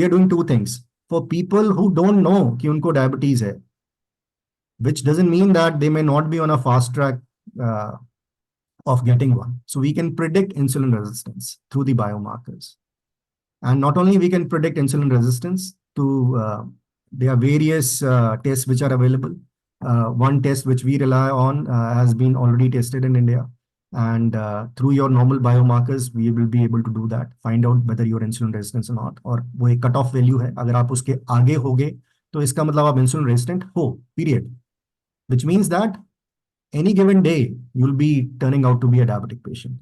are doing two things. For people who don't know कि उनको diabetes है, which doesn't mean that they may not be on a fast track uh, of getting one. So we can predict insulin resistance through the biomarkers. And not only we can predict insulin resistance, there are various tests which are available. One test which we rely on has been already tested in India. And through your normal biomarkers, we will be able to do that, find out whether you're insulin resistant or not. और वो एक cut off value है, अगर आप उसके आगे होगे तो इसका मतलब आप इंसुलिन रेजिस्टेंट हो, period. Which means that any given day, you'll be turning out to be a diabetic patient.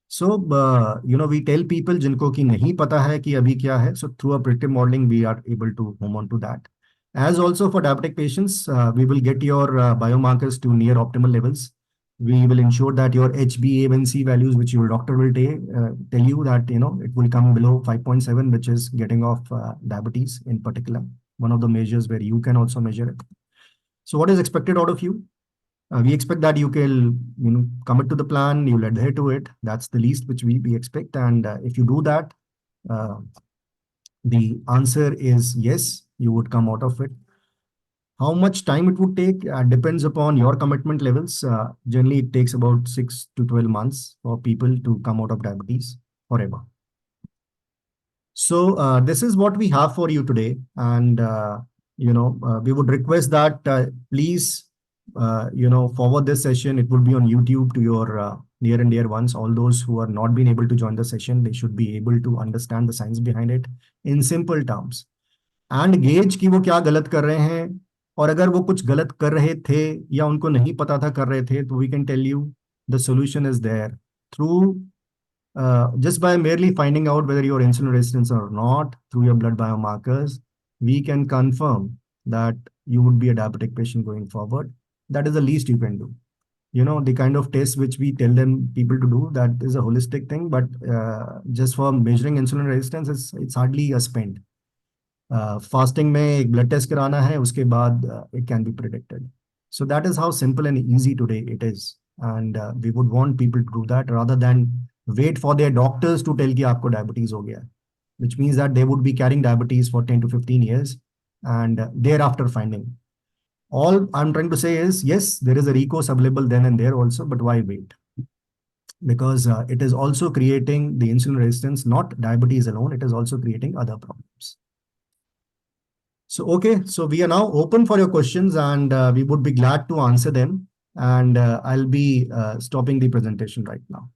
So, we tell people जिनको कि नहीं पता है कि अभी क्या है, so through a predictive modeling, we are able to home on to that. As also for diabetic patients, we will get your biomarkers to near optimal levels. We will ensure that your HbA1c values, which your doctor will tell you that, it will come below 5.7, which is getting off diabetes in particular, one of the measures where you can also measure it. So what is expected out of you? We expect that you can, commit to the plan, you'll adhere to it. That's the least which we expect. And if you do that, the answer is yes, you would come out of it. How much time it would take depends upon your commitment levels. Generally, it takes about 6 to 12 months for people to come out of diabetes forever. So this is what we have for you today. And, we would request that please, forward this session. It will be on YouTube to your near and dear ones. All those who are not been able to join the session, they should be able to understand the science behind it in simple terms. And gauge कि वो क्या गलत कर रहे हैं, और अगर वो कुछ गलत कर रहे थे या उनको नहीं पता था कर रहे थे, तो we can tell you the solution is there through just by merely finding out whether you're insulin resistant or not through your blood biomarkers. We can confirm that you would be a diabetic patient going forward. That is the least you can do. The kind of tests which we tell them people to do, that is a holistic thing, but just for measuring insulin resistance, it's hardly a spend. Fasting में एक blood test कराना है, उसके बाद it can be predicted. So that is how simple and easy today it is. And we would want people to do that rather than wait for their doctors to tell कि आपको diabetes हो गया, which means that they would be carrying diabetes for 10 to 15 years and thereafter finding. All I'm trying to say is, yes, there is a recourse available then and there also, but why wait? Because it is also creating the insulin resistance, not diabetes alone, it is also creating other problems. So, okay, so we are now open for your questions and we would be glad to answer them. And I'll be stopping the presentation right now.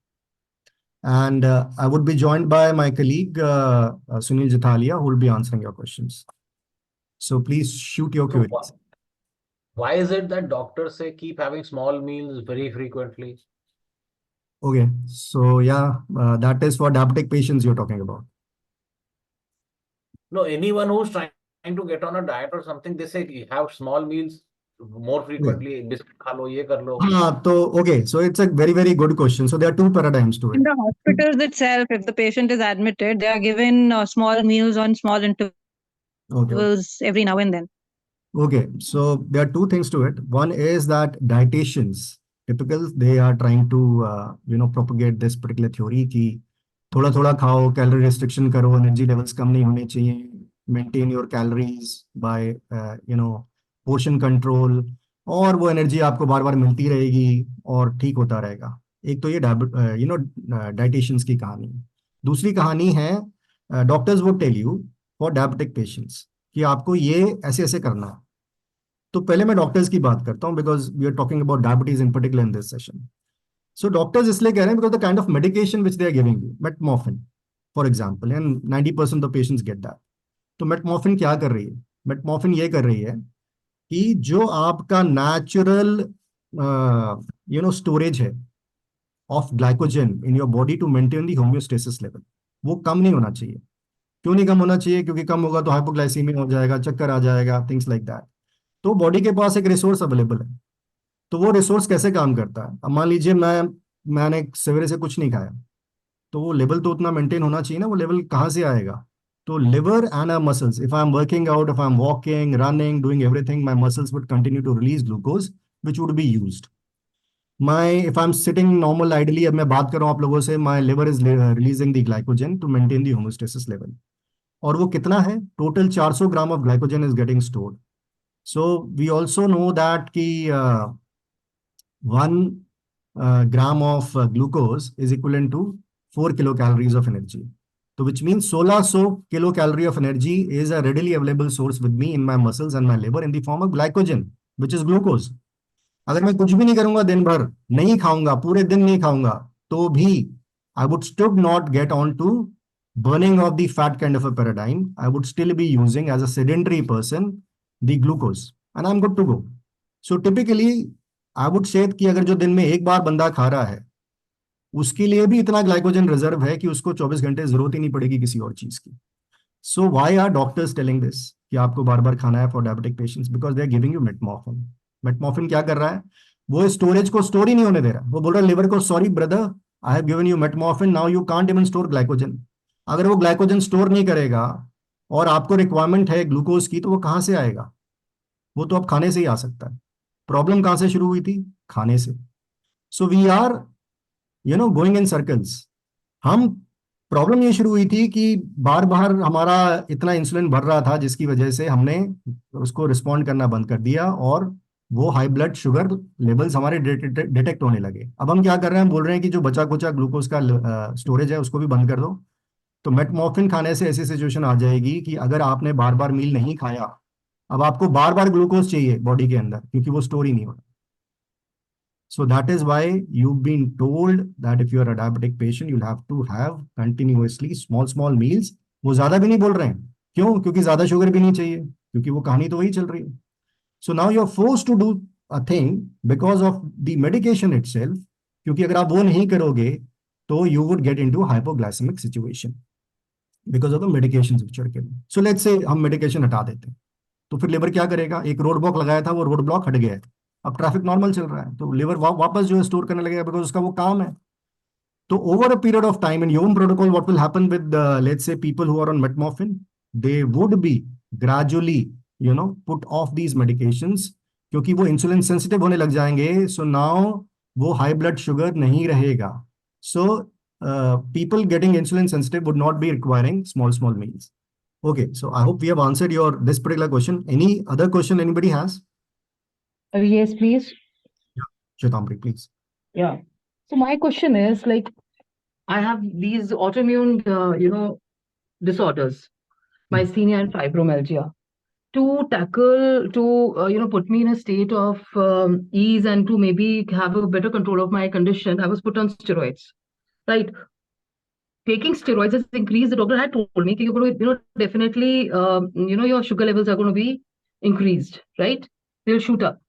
And I would be joined by my colleague, Sunil Jathalia, who will be answering your questions. So please shoot your queries.
Why is it that doctors say keep having small meals very frequently?
Okay, so yeah, that is for diabetic patients you're talking about.
No, anyone who's trying to get on a diet or something, they say have small meals more
Okay.
frequently. Biscuit खा लो, ये कर लो.
हाँ, तो okay, so it's a very, very good question. So there are two paradigms to
In
it.
the hospitals itself, if the patient is admitted, they are given small meals on small intervals
Okay.
every now and then.
Okay, so there are two things to it. One is that dietitians, typical, they are trying to propagate this particular theory कि थोड़ा थोड़ा खाओ, calorie restriction करो, energy levels कम नहीं होने चाहिए, maintain your calories by portion control, और वो एनर्जी आपको बार बार मिलती रहेगी और ठीक होता रहेगा. एक तो ये डाइटिशियंस की कहानी. दूसरी कहानी है, doctors would tell you for diabetic patients कि आपको ये ऐसे ऐसे करना है. तो पहले मैं डॉक्टर्स की बात करता हूँ because we are talking about diabetes in particular in this session. So doctors इसलिए कह रहे हैं because the kind of medication which they are giving you, metformin for example, and 90% of patients get that. तो metformin क्या कर रही है? Metformin ये कर रही है कि जो आपका नेचुरल स्टोरेज है of glycogen in your body to maintain the homeostasis level, वो कम नहीं होना चाहिए. क्यों नहीं कम होना चाहिए? क्योंकि कम होगा तो हाइपोग्लाइसीमिया हो जाएगा, चक्कर आ जाएगा, थिंग्स लाइक दैट. तो बॉडी के पास एक रिसोर्स अवेलेबल है. तो वो रिसोर्स कैसे काम करता है? अब मान लीजिए मैंने सवेरे से कुछ नहीं खाया, तो वो लेवल तो उतना मेंटेन होना चाहिए ना. वो लेवल कहाँ से आएगा? तो liver and our muscles, if I am working out, if I am walking, running, doing everything, my muscles would continue to release glucose which would be used. My if I am sitting normal idly, अब मैं बात कर रहा हूँ आप लोगों से, my liver is releasing the glycogen to maintain the homeostasis level. और वो कितना है? Total 400 gram of glycogen is getting stored. So we also know that ki 1 gram of glucose is equivalent to 4 kilocalories of energy. So which means 1600 kilocalorie of energy is a readily available source with me in my muscles and my liver in the form of glycogen, which is glucose. अगर मैं कुछ भी नहीं करूंगा, दिन भर नहीं खाऊंगा, पूरे दिन नहीं खाऊंगा, तो भी I would still not get on to burning of the fat kind of a paradigm. I would still be using as a sedentary person the glucose and I'm good to go. So typically I would say कि अगर जो दिन में एक बार बंदा खा रहा है, उसके लिए भी इतना ग्लाइकोजन रिजर्व है कि उसको 24 घंटे जरूरत ही नहीं पड़ेगी किसी और चीज की. So why are doctors telling this कि आपको बार बार खाना है for diabetic patients? Because they are giving you metformin. Metformin क्या कर रहा है? वो स्टोरेज को स्टोर ही नहीं होने दे रहा. वो बोल रहा है लिवर को, sorry brother, I have given you metformin, now you can't even store glycogen. अगर वो ग्लाइकोजन स्टोर नहीं करेगा और आपको रिक्वायरमेंट है ग्लूकोज की, तो वो कहाँ से आएगा? वो तो अब खाने से ही आ सकता है. प्रॉब्लम कहाँ से शुरू हुई थी? खाने से. So we are going in circles. हम प्रॉब्लम ये शुरू हुई थी कि बार बार हमारा इतना इंसुलिन बढ़ रहा था जिसकी वजह से हमने उसको रिस्पॉन्ड करना बंद कर दिया और वो हाई ब्लड शुगर लेवल्स हमारे डिटेक्ट होने लगे. अब हम क्या कर रहे हैं? बोल रहे हैं कि जो बचा कुचा ग्लूकोज का स्टोरेज है उसको भी बंद कर दो. तो मेटमॉर्फिन खाने से ऐसी सिचुएशन आ जाएगी कि अगर आपने बार बार मील नहीं खाया, अब आपको बार बार ग्लूकोज चाहिए बॉडी के अंदर, क्योंकि वो स्टोर ही नहीं होना. So that is why you've been told that if you are a diabetic patient, you'll have to have continuously small meals. वो ज्यादा भी नहीं बोल रहे हैं. क्यों? क्योंकि ज्यादा शुगर भी नहीं चाहिए, क्योंकि वो कहानी तो वही चल रही है. So now you're forced to do a thing because of the medication itself. क्योंकि अगर आप वो नहीं करोगे तो you would get into hypoglycemic situation because of the medications which are given. So let's say हम medication हटा देते हैं, तो फिर लिवर क्या करेगा? एक रोड ब्लॉक लगाया था, वो रोड ब्लॉक हट गया है, अब ट्रैफिक नॉर्मल चल रहा है, तो लिवर वापस जो है स्टोर करने लगेगा बिकॉज उसका वो काम है. तो over a period of time in योम protocol what will happen with let's say people who are on metformin, they would be gradually put off these medications, क्योंकि वो इंसुलिन सेंसिटिव होने लग जाएंगे. सो नाउ वो हाई ब्लड शुगर नहीं रहेगा. So people getting insulin sensitive would not be requiring small meals. Okay, so I hope we have answered your this particular question. Any other question anybody has?
Yes, please.
Shwetamri, please.
Yeah. So my question is like, I have these autoimmune, disorders, myasthenia and fibromyalgia. To tackle, to put me in a state of ease and to maybe have a better control of my condition, I was put on steroids. Right. Taking steroids has increased. The doctor had told me that you're going to, definitely, your sugar levels are going to be increased, right? They'll shoot up.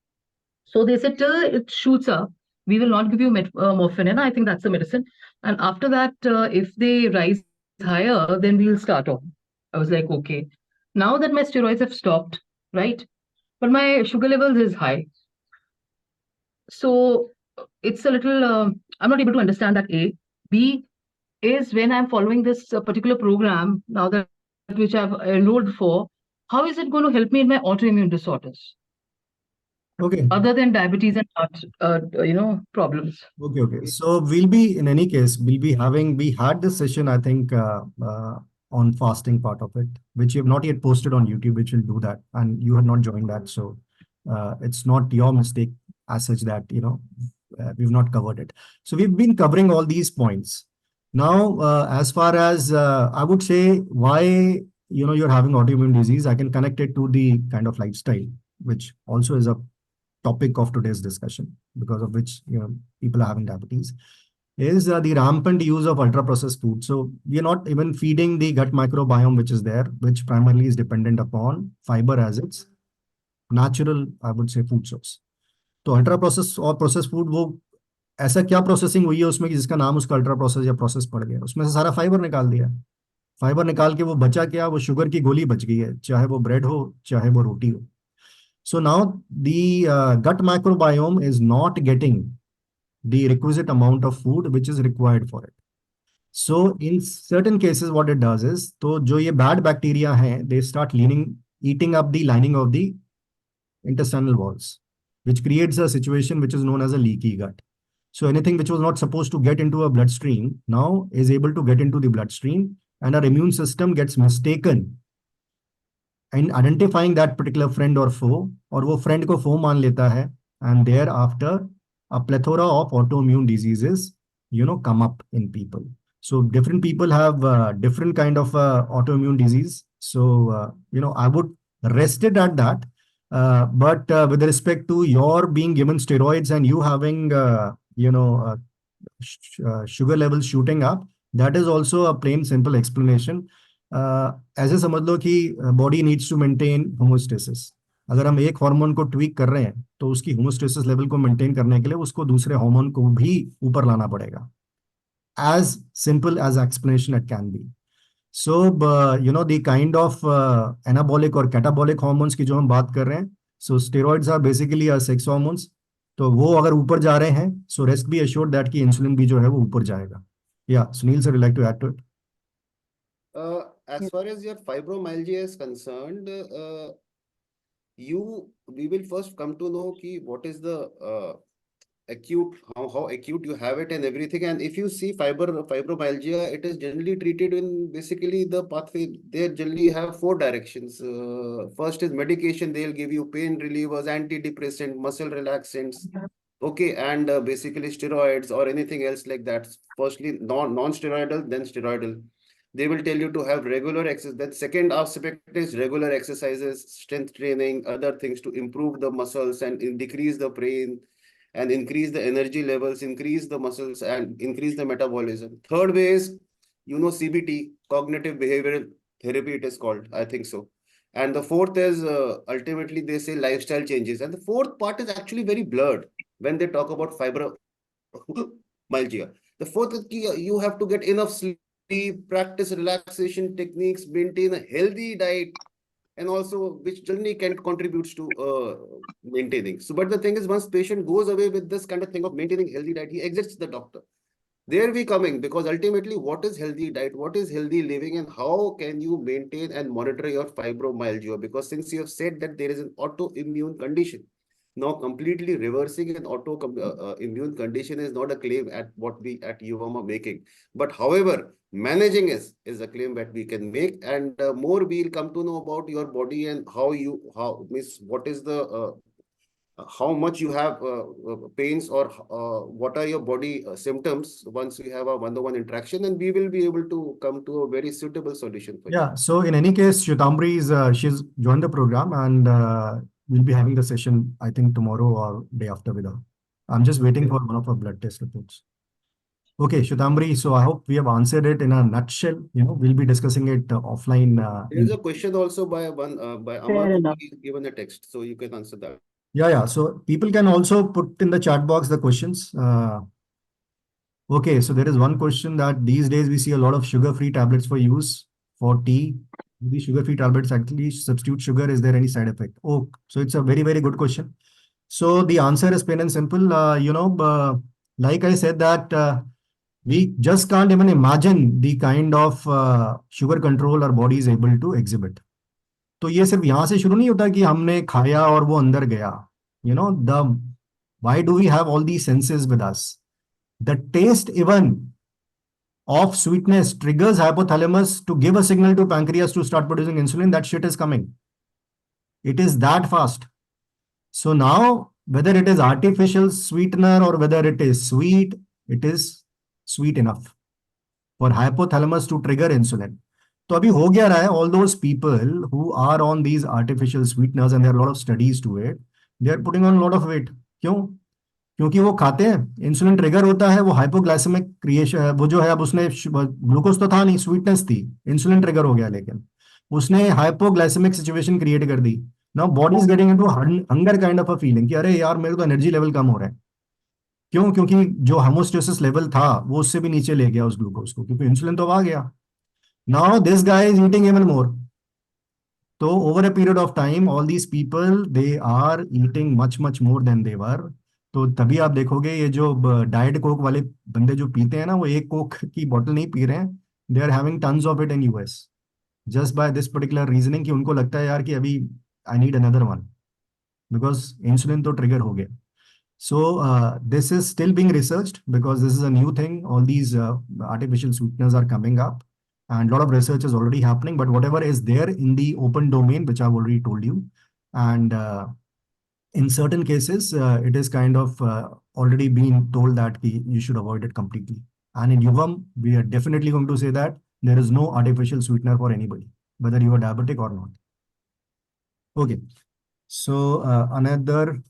So they said till it shoots up, we will not give you morphine, and I think that's the medicine. And after that, if they rise higher, then we'll start on. I was like, okay. Now that my steroids have stopped, right? But my sugar levels is high. So it's a little, I'm not able to understand that. A. B is when I'm following this particular program, now that which I've enrolled for, how is it going to help me in my autoimmune disorders,
Okay.
other than diabetes and heart, problems?
Okay. So we'll be, in any case, we had this session, I think, on fasting part of it, which you have not yet posted on YouTube, which will do that. And you had not joined that. So it's not your mistake as such that, we've not covered it. So we've been covering all these points. Now, as far as I would say why, you're having autoimmune disease, I can connect it to the kind of lifestyle, which also is a topic of today's discussion, because of which people are having diabetes, is the rampant use of ultra processed food. So we are not even feeding the gut microbiome, which is there, which primarily is dependent upon fiber as its natural, I would say, food source. तो ultra process और process food, वो ऐसा क्या processing हुई है उसमें कि जिसका नाम उसका अल्ट्रा प्रोसेस या प्रोसेस पड़ गया, उसमें से सारा फाइबर निकाल दिया। फाइबर निकाल के वो बचा क्या, वो शुगर की गोली बच गई है, चाहे वो ब्रेड हो चाहे वो रोटी हो। So now the gut microbiome is not getting the requisite amount of food which is required for it. So in certain cases, what it does is, तो जो ये bad bacteria हैं, they start eating up the lining of the intestinal walls, which creates a situation which is known as a leaky gut. So anything which was not supposed to get into a bloodstream now is able to get into the bloodstream, and our immune system gets mistaken in identifying that particular friend or foe, और वो friend को foe मान लेता है, and thereafter a plethora of autoimmune diseases, come up in people. So different people have different kind of autoimmune disease. So, I would rest it at that. But with respect to your being given steroids and you having, sugar levels shooting up, that is also a plain simple explanation. ऐसे समझ लो कि body needs to maintain homeostasis. अगर हम एक hormone को tweak कर रहे हैं तो उसकी होमोस्टेसिस लेवल को मेंटेन करने के लिए उसको दूसरे हार्मोन को भी ऊपर लाना पड़ेगा। as simple as explanation it can be. So the kind of anabolic और catabolic hormones की जो हम बात कर रहे हैं, so steroids are basically a sex hormones, तो वो अगर ऊपर जा रहे हैं, so rest be assured that कि इंसुलिन भी जो है वो ऊपर जाएगा। Yeah, Sunil sir, would like to add to it?
As far as your fibromyalgia is concerned, we will first come to know what is the acute, how acute you have it and everything. And if you see fibromyalgia, it is generally treated in basically the pathway. They generally have 4 directions. First is medication. They'll give you pain relievers, antidepressant, muscle relaxants. Okay, and basically steroids or anything else like that. Firstly, non-steroidal, then steroidal. They will tell you to have regular exercise. That second aspect is regular exercises, strength training, other things to improve the muscles and decrease the pain and increase the energy levels, increase the muscles and increase the metabolism. Third way is, CBT, cognitive behavioral therapy it is called, I think so. And the fourth is ultimately they say lifestyle changes. And the fourth part is actually very blurred when they talk about fibromyalgia. The fourth is you have to get enough sleep, practice relaxation techniques, maintain a healthy diet, and also which generally can contribute to maintaining. So, but the thing is, once patient goes away with this kind of thing of maintaining healthy diet, he exits the doctor. There we coming, because ultimately what is healthy diet, what is healthy living, and how can you maintain and monitor your fibromyalgia? Because since you have said that there is an autoimmune condition, now completely reversing an autoimmune condition is not a claim at what we at UVM are making. But however, managing is a claim that we can make, and more we'll come to know about your body and what is the how much you have pains or what are your body symptoms once we have a one-on-one interaction, and we will be able to come to a very suitable solution for you.
Yeah, so in any case, Shwetambari she's joined the program, and we'll be having the session, I think, tomorrow or day after with her. I'm just waiting for one of her blood test reports. Okay, Shwetambari, so I hope we have answered it in a nutshell. We'll be discussing it offline.
There is a question also by Amar, who is given a text, so you can answer that.
Yeah. So people can also put in the chat box the questions. Okay, so there is one question that these days we see a lot of sugar-free tablets for use for tea. Do these sugar-free tablets actually substitute sugar? Is there any side effect? Oh, so it's a very, very good question. So the answer is plain and simple. Like I said that we just can't even imagine the kind of sugar control our body is able to exhibit. तो ये सिर्फ यहाँ से शुरू नहीं होता कि हमने खाया और वो अंदर गया. The why do we have all these senses with us? The taste even of sweetness triggers hypothalamus to give a signal to pancreas to start producing insulin. That shit is coming. It is that fast. So now, whether it is artificial sweetener or whether it is sweet, it is sweet enough for hypothalamus to trigger insulin. तो अभी हो गया रहा है, all those people who are on these artificial sweeteners and there are a lot of studies to it, they are putting on a lot of weight. क्यों? क्योंकि वो खाते हैं, इंसुलिन ट्रिगर होता है, वो हाइपोग्लाइसेमिक क्रिएशन, वो जो है, अब उसने ग्लूकोज तो था नहीं, स्वीटनेस थी, इंसुलिन ट्रिगर हो गया, लेकिन उसने हाइपोग्लाइसेमिक सिचुएशन क्रिएट कर दी. Now body is getting into hunger kind of a feeling कि अरे यार मेरे तो एनर्जी लेवल कम हो रहा है. क्यों? क्योंकि जो होमोस्टेसिस लेवल था वो उससे भी नीचे ले गया उस ग्लूकोज को, क्योंकि इंसुलिन तो आ गया. Now this guy is eating even more. तो over a period of time all these people they are eating much much more than they were. तो तभी आप देखोगे ये जो डाइट कोक वाले बंदे जो पीते हैं ना, वो एक कोक की बोतल नहीं पी रहे हैं, they are having tons of it in US just by this particular reasoning कि उनको लगता है यार कि अभी I need another one because insulin तो ट्रिगर हो गया. So this is still being researched because this is a new thing. All these artificial sweeteners are coming up and a lot of research is already happening, but whatever is there in the open domain, which I've already told you, and in certain cases, it is kind of already been told that you should avoid it completely. And in Yuvam, we are definitely going to say that there is no artificial sweetener for anybody, whether you are diabetic or not. Okay. So another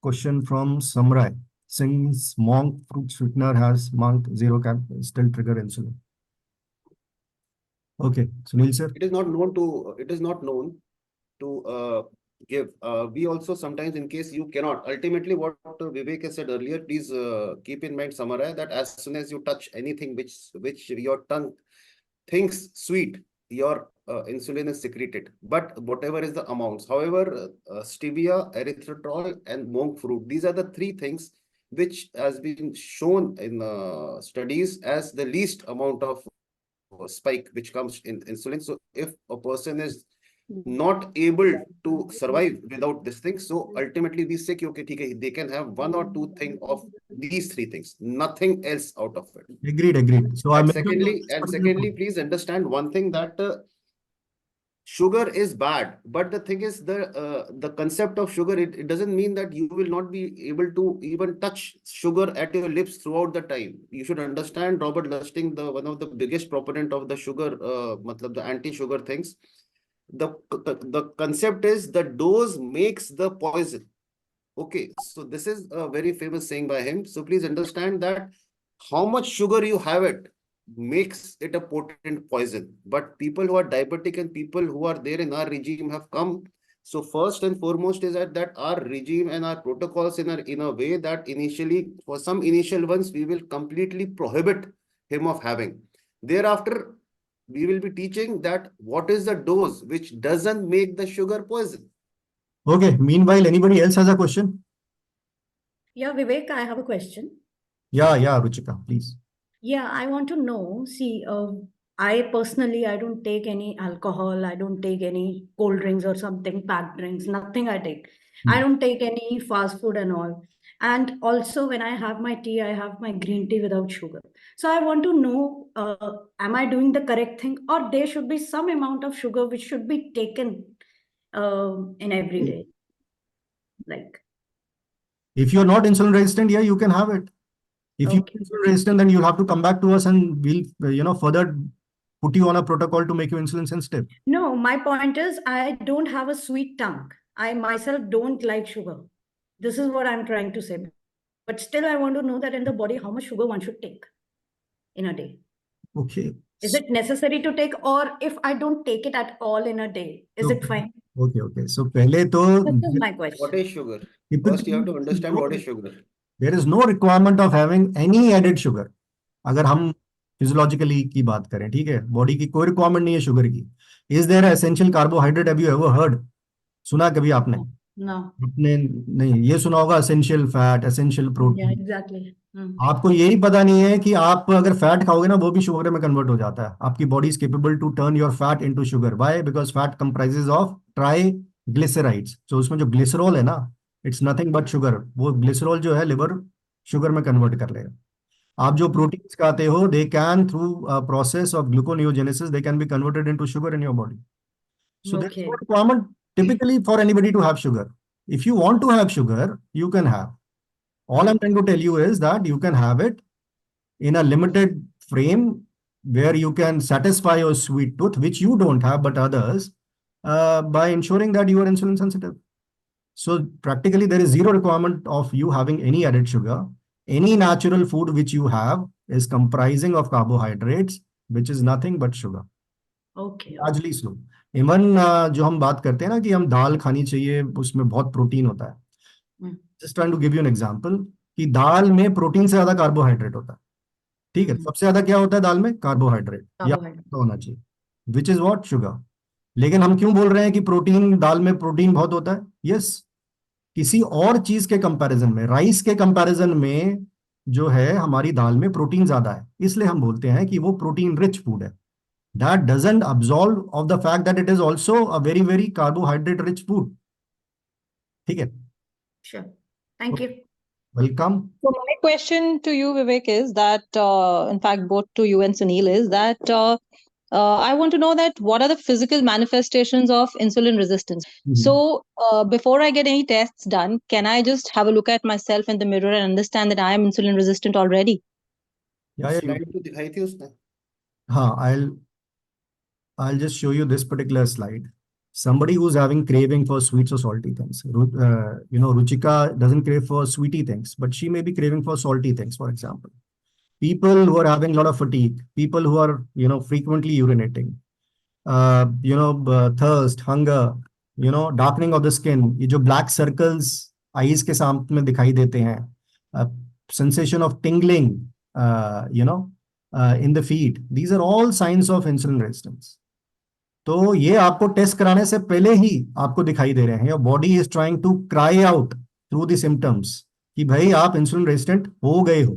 question from Samrai. Since monk fruit sweetener has monk zero cap, still trigger insulin. Okay, Sunil sir.
It is not known to give. We also sometimes, in case you cannot, ultimately what Vivek has said earlier, please keep in mind, Samara, that as soon as you touch anything which your tongue thinks sweet, your insulin is secreted, but whatever is the amounts. However, stevia, erythritol, and monk fruit, these are the three things which has been shown in studies as the least amount of spike which comes in insulin. So if a person is not able to survive without this thing, so ultimately we say, okay, they can have one or two things of these three things, nothing else out of it.
Agreed. So
and secondly, please understand one thing, that sugar is bad, but the thing is the concept of sugar, it doesn't mean that you will not be able to even touch sugar at your lips throughout the time. You should understand Robert Lustig, one of the biggest proponent of the sugar, the anti-sugar things. The concept is the dose makes the poison. Okay, so this is a very famous saying by him. So please understand that how much sugar you have it makes it a potent poison. But people who are diabetic and people who are there in our regime have come. So first and foremost is that our regime and our protocols in a way that initially, for some initial ones, we will completely prohibit him of having. Thereafter, we will be teaching that what is the dose which doesn't make the sugar poison.
Okay, meanwhile, anybody else has a question?
Yeah, Vivek, I have a question.
Yeah, Ruchika, please.
Yeah, I want to know, see, I personally, I don't take any alcohol, I don't take any cold drinks or something, packed drinks, nothing I take. I don't take any fast food and all. And also when I have my tea, I have my green tea without sugar. So I want to know, am I doing the correct thing, or there should be some amount of sugar which should be taken in every day? Like,
if you're not insulin resistant, yeah, you can have it. If you're
Okay.
insulin resistant, then you'll have to come back to us and we'll, further put you on a protocol to make you insulin sensitive.
No, my point is I don't have a sweet tongue. I myself don't like sugar. This is what I'm trying to say. But still, I want to know that in the body, how much sugar one should take in a day.
Okay.
Is it necessary to take, or if I don't take it at all in a day, is it
Okay.
fine?
Okay. So पहले तो
This is my
What
question.
is sugar? First, you have to understand what is sugar.
there is no requirement of having any added sugar. अगर हम physiologically की बात करें, ठीक है, body की कोई रिक्वायरमेंट नहीं है शुगर की. Is there essential carbohydrate? Have you ever heard? सुना कभी आपने?
No.
आपने नहीं, ये सुना होगा essential fat, essential
Yeah,
protein.
exactly.
आपको यही पता नहीं है कि आप अगर फैट खाओगे ना, वो भी शुगर में कन्वर्ट हो जाता है. आपकी body is capable to turn your fat into sugar. Why? Because fat comprises of triglycerides. तो उसमें जो ग्लिसरॉल है ना, इट्स नथिंग बट शुगर. वो ग्लिसरॉल जो है लिवर शुगर में कन्वर्ट कर लेगा. आप जो प्रोटीन्स खाते हो, they can through process of gluconeogenesis they can be converted into sugar in your body. So there is no
Okay.
requirement typically for anybody to have sugar. If you want to have sugar, you can have. All I'm trying to tell you is that you can have it in a limited frame where you can satisfy your sweet tooth, which you don't have, but others, by ensuring that you are insulin sensitive. So practically there is zero requirement of you having any added sugar. Any natural food which you have is comprising of carbohydrates, which is nothing but sugar.
Okay.
largely so. Even जो हम बात करते हैं ना कि हम दाल खानी चाहिए, उसमें बहुत प्रोटीन होता है.
Hmm.
Just trying to give you an example कि दाल में प्रोटीन से ज्यादा कार्बोहाइड्रेट होता है. ठीक है, सबसे ज्यादा क्या होता है दाल में? कार्बोहाइड्रेट. या
Carbohydrate.
होना चाहिए, विच इज व्हाट? शुगर. लेकिन हम क्यों बोल रहे हैं कि प्रोटीन, दाल में प्रोटीन बहुत होता है? यस, किसी और चीज के कंपैरिजन में, राइस के कंपैरिजन में जो है हमारी दाल में प्रोटीन ज्यादा है, इसलिए हम बोलते हैं कि वो प्रोटीन रिच फूड है. That doesn't absolve of the fact that it is also a very, very carbohydrate rich food. ठीक है?
Sure. Thank you.
Welcome.
So my question to you, Vivek, is that, in fact, both to you and Sunil, is that I want to know that what are the physical manifestations of insulin resistance? So before I get any tests done, can I just have a look at myself in the mirror and understand that I am insulin resistant already?
Yeah,
Slide तो दिखाई थी उसने.
हाँ, I'll just show you this particular slide. Somebody who's having craving for sweets or salty things. Ruchika doesn't crave for sweety things, but she may be craving for salty things, for example. People who are having a lot of fatigue, people who are, frequently urinating, thirst, hunger, darkening of the skin, ये जो black circles eyes के सामने दिखाई देते हैं, sensation of tingling, in the feet, these are all signs of insulin resistance. तो ये आपको टेस्ट कराने से पहले ही आपको दिखाई दे रहे हैं. Your body is trying to cry out through the symptoms कि भाई आप इंसुलिन रेजिस्टेंट हो गए हो.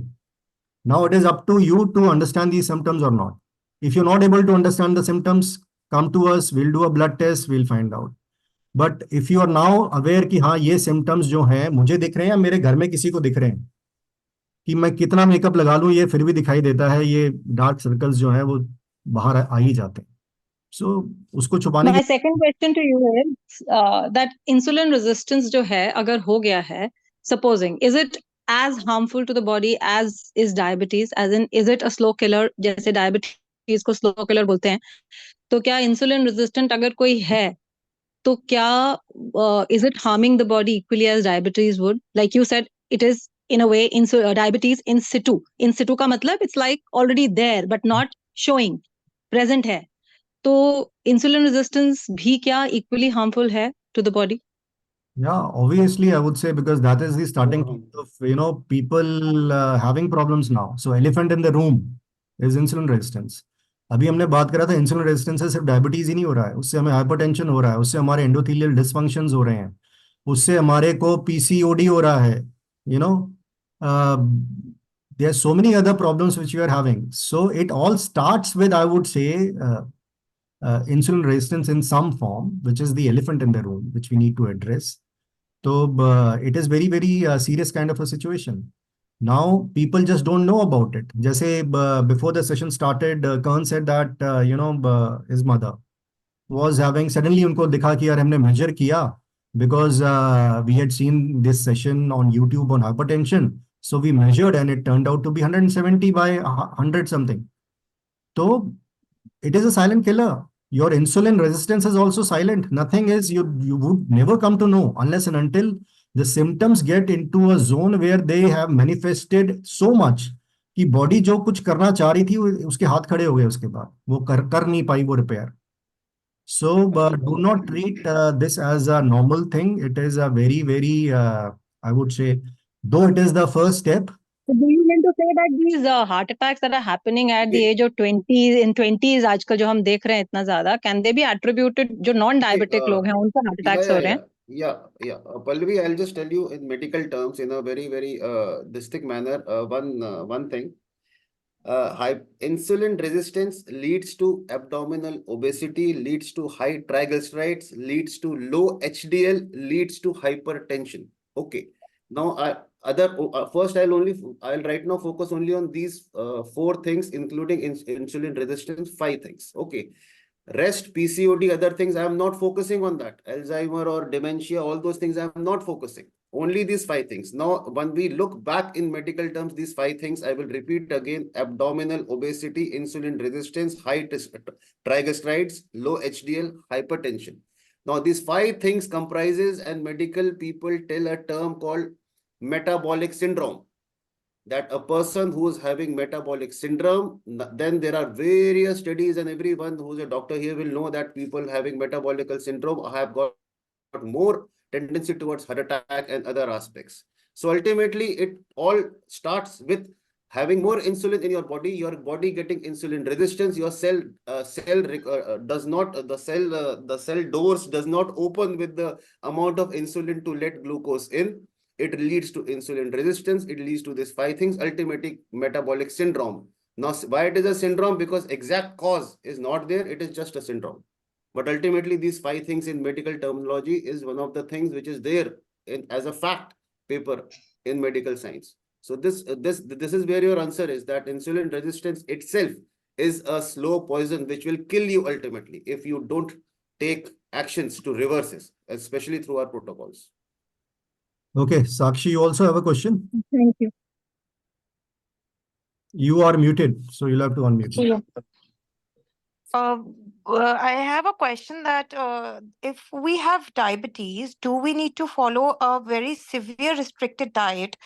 Now it is up to you to understand the symptoms और not. If you not able to understand the symptoms, come to us, we'll do a blood test, we'll find out. But if you are now aware कि हाँ ये symptoms जो हैं मुझे दिख रहे हैं, मेरे घर में किसी को दिख रहे हैं, कि मैं कितना मेकअप लगा लूं ये फिर भी दिखाई देता है, ये डार्क सर्कल्स जो हैं वो बाहर आ ही जाते हैं. So, उसको छुपाने
My second question to you is that insulin resistance जो है अगर हो गया है, supposing, is it as harmful to the body as is diabetes? As in, is it a slow killer? जैसे diabetes को slow killer बोलते हैं, तो क्या insulin resistant अगर कोई है, तो क्या is it harming the body equally as diabetes would? Like you said, it is in a way diabetes in situ. In situ का मतलब it's like already there but not showing, present है. तो insulin resistance भी क्या equally harmful है to the body?
Yeah, obviously, I would say because that is the starting point of, people having problems now. So elephant in the room is insulin resistance. अभी हमने बात करा था insulin resistance से सिर्फ diabetes ही नहीं हो रहा है, उससे हमें हाइपरटेंशन हो रहा है, उससे हमारे एंडोथेलियल डिसफंक्शंस हो रहे हैं, उससे हमारे को पीसीओडी हो रहा है, there are so many other problems which you are having. So it all starts with, I would say, insulin resistance in some form, which is the elephant in the room, which we need to address. So it is very, very serious kind of a situation. Now people just don't know about it. Jaise before the session started, Kern said that his mother was having, suddenly unko dikha ki yaar humne measure kiya because we had seen this session on YouTube on hypertension. So we measured and it turned out to be 170 by 100 something. So it is a silent killer. Your insulin resistance is also silent. Nothing is, you would never come to know unless and until the symptoms get into a zone where they have manifested so much कि body जो कुछ करना चाह रही थी उसके हाथ खड़े हो गए, उसके बाद वो कर नहीं पाई वो repair. So do not treat this as a normal thing. It is a very, very, I would say, though it is the first step.
So do you mean to say that these heart attacks that are happening at the
Okay.
age of 20s, in 20s आजकल जो हम देख रहे हैं इतना ज्यादा, can they be attributed, जो non
Okay,
diabetic लोग हैं उनको heart attacks हो रहे हैं?
Yeah. Pallavi, I'll just tell you in medical terms in a very, very distinct manner. One thing. High insulin resistance leads to abdominal obesity, leads to high triglycerides, leads to low HDL, leads to hypertension. Okay. Now, first I'll right now focus only on these 4 things, including insulin resistance, 5 things. Okay. Rest, PCOD, other things, I am not focusing on that. Alzheimer or dementia, all those things I am not focusing. Only these 5 things. Now, when we look back in medical terms, these 5 things, I will repeat again: abdominal obesity, insulin resistance, high triglycerides, low HDL, hypertension. Now, these 5 things comprises, and medical people tell a term called metabolic syndrome. That a person who is having metabolic syndrome, then there are various studies, and everyone who's a doctor here will know that people having metabolic syndrome have got more tendency towards heart attack and other aspects. So ultimately, it all starts with having more insulin in your body getting insulin resistance. Your cell does not, the cell doors does not open with the amount of insulin to let glucose in. It leads to insulin resistance. It leads to these 5 things, ultimately metabolic syndrome. Now, why it is a syndrome? Because exact cause is not there. It is just a syndrome. But ultimately, these 5 things in medical terminology is one of the things which is there as a fact paper in medical science. So this is where your answer is, that insulin resistance itself is a slow poison which will kill you ultimately if you don't take actions to reverse it, especially through our protocols.
Okay, Sakshi, you also have a question?
Thank you.
You are muted, so you'll have to unmute.
Yeah.
I have a question that if we have diabetes, do we need to follow a very severe restricted diet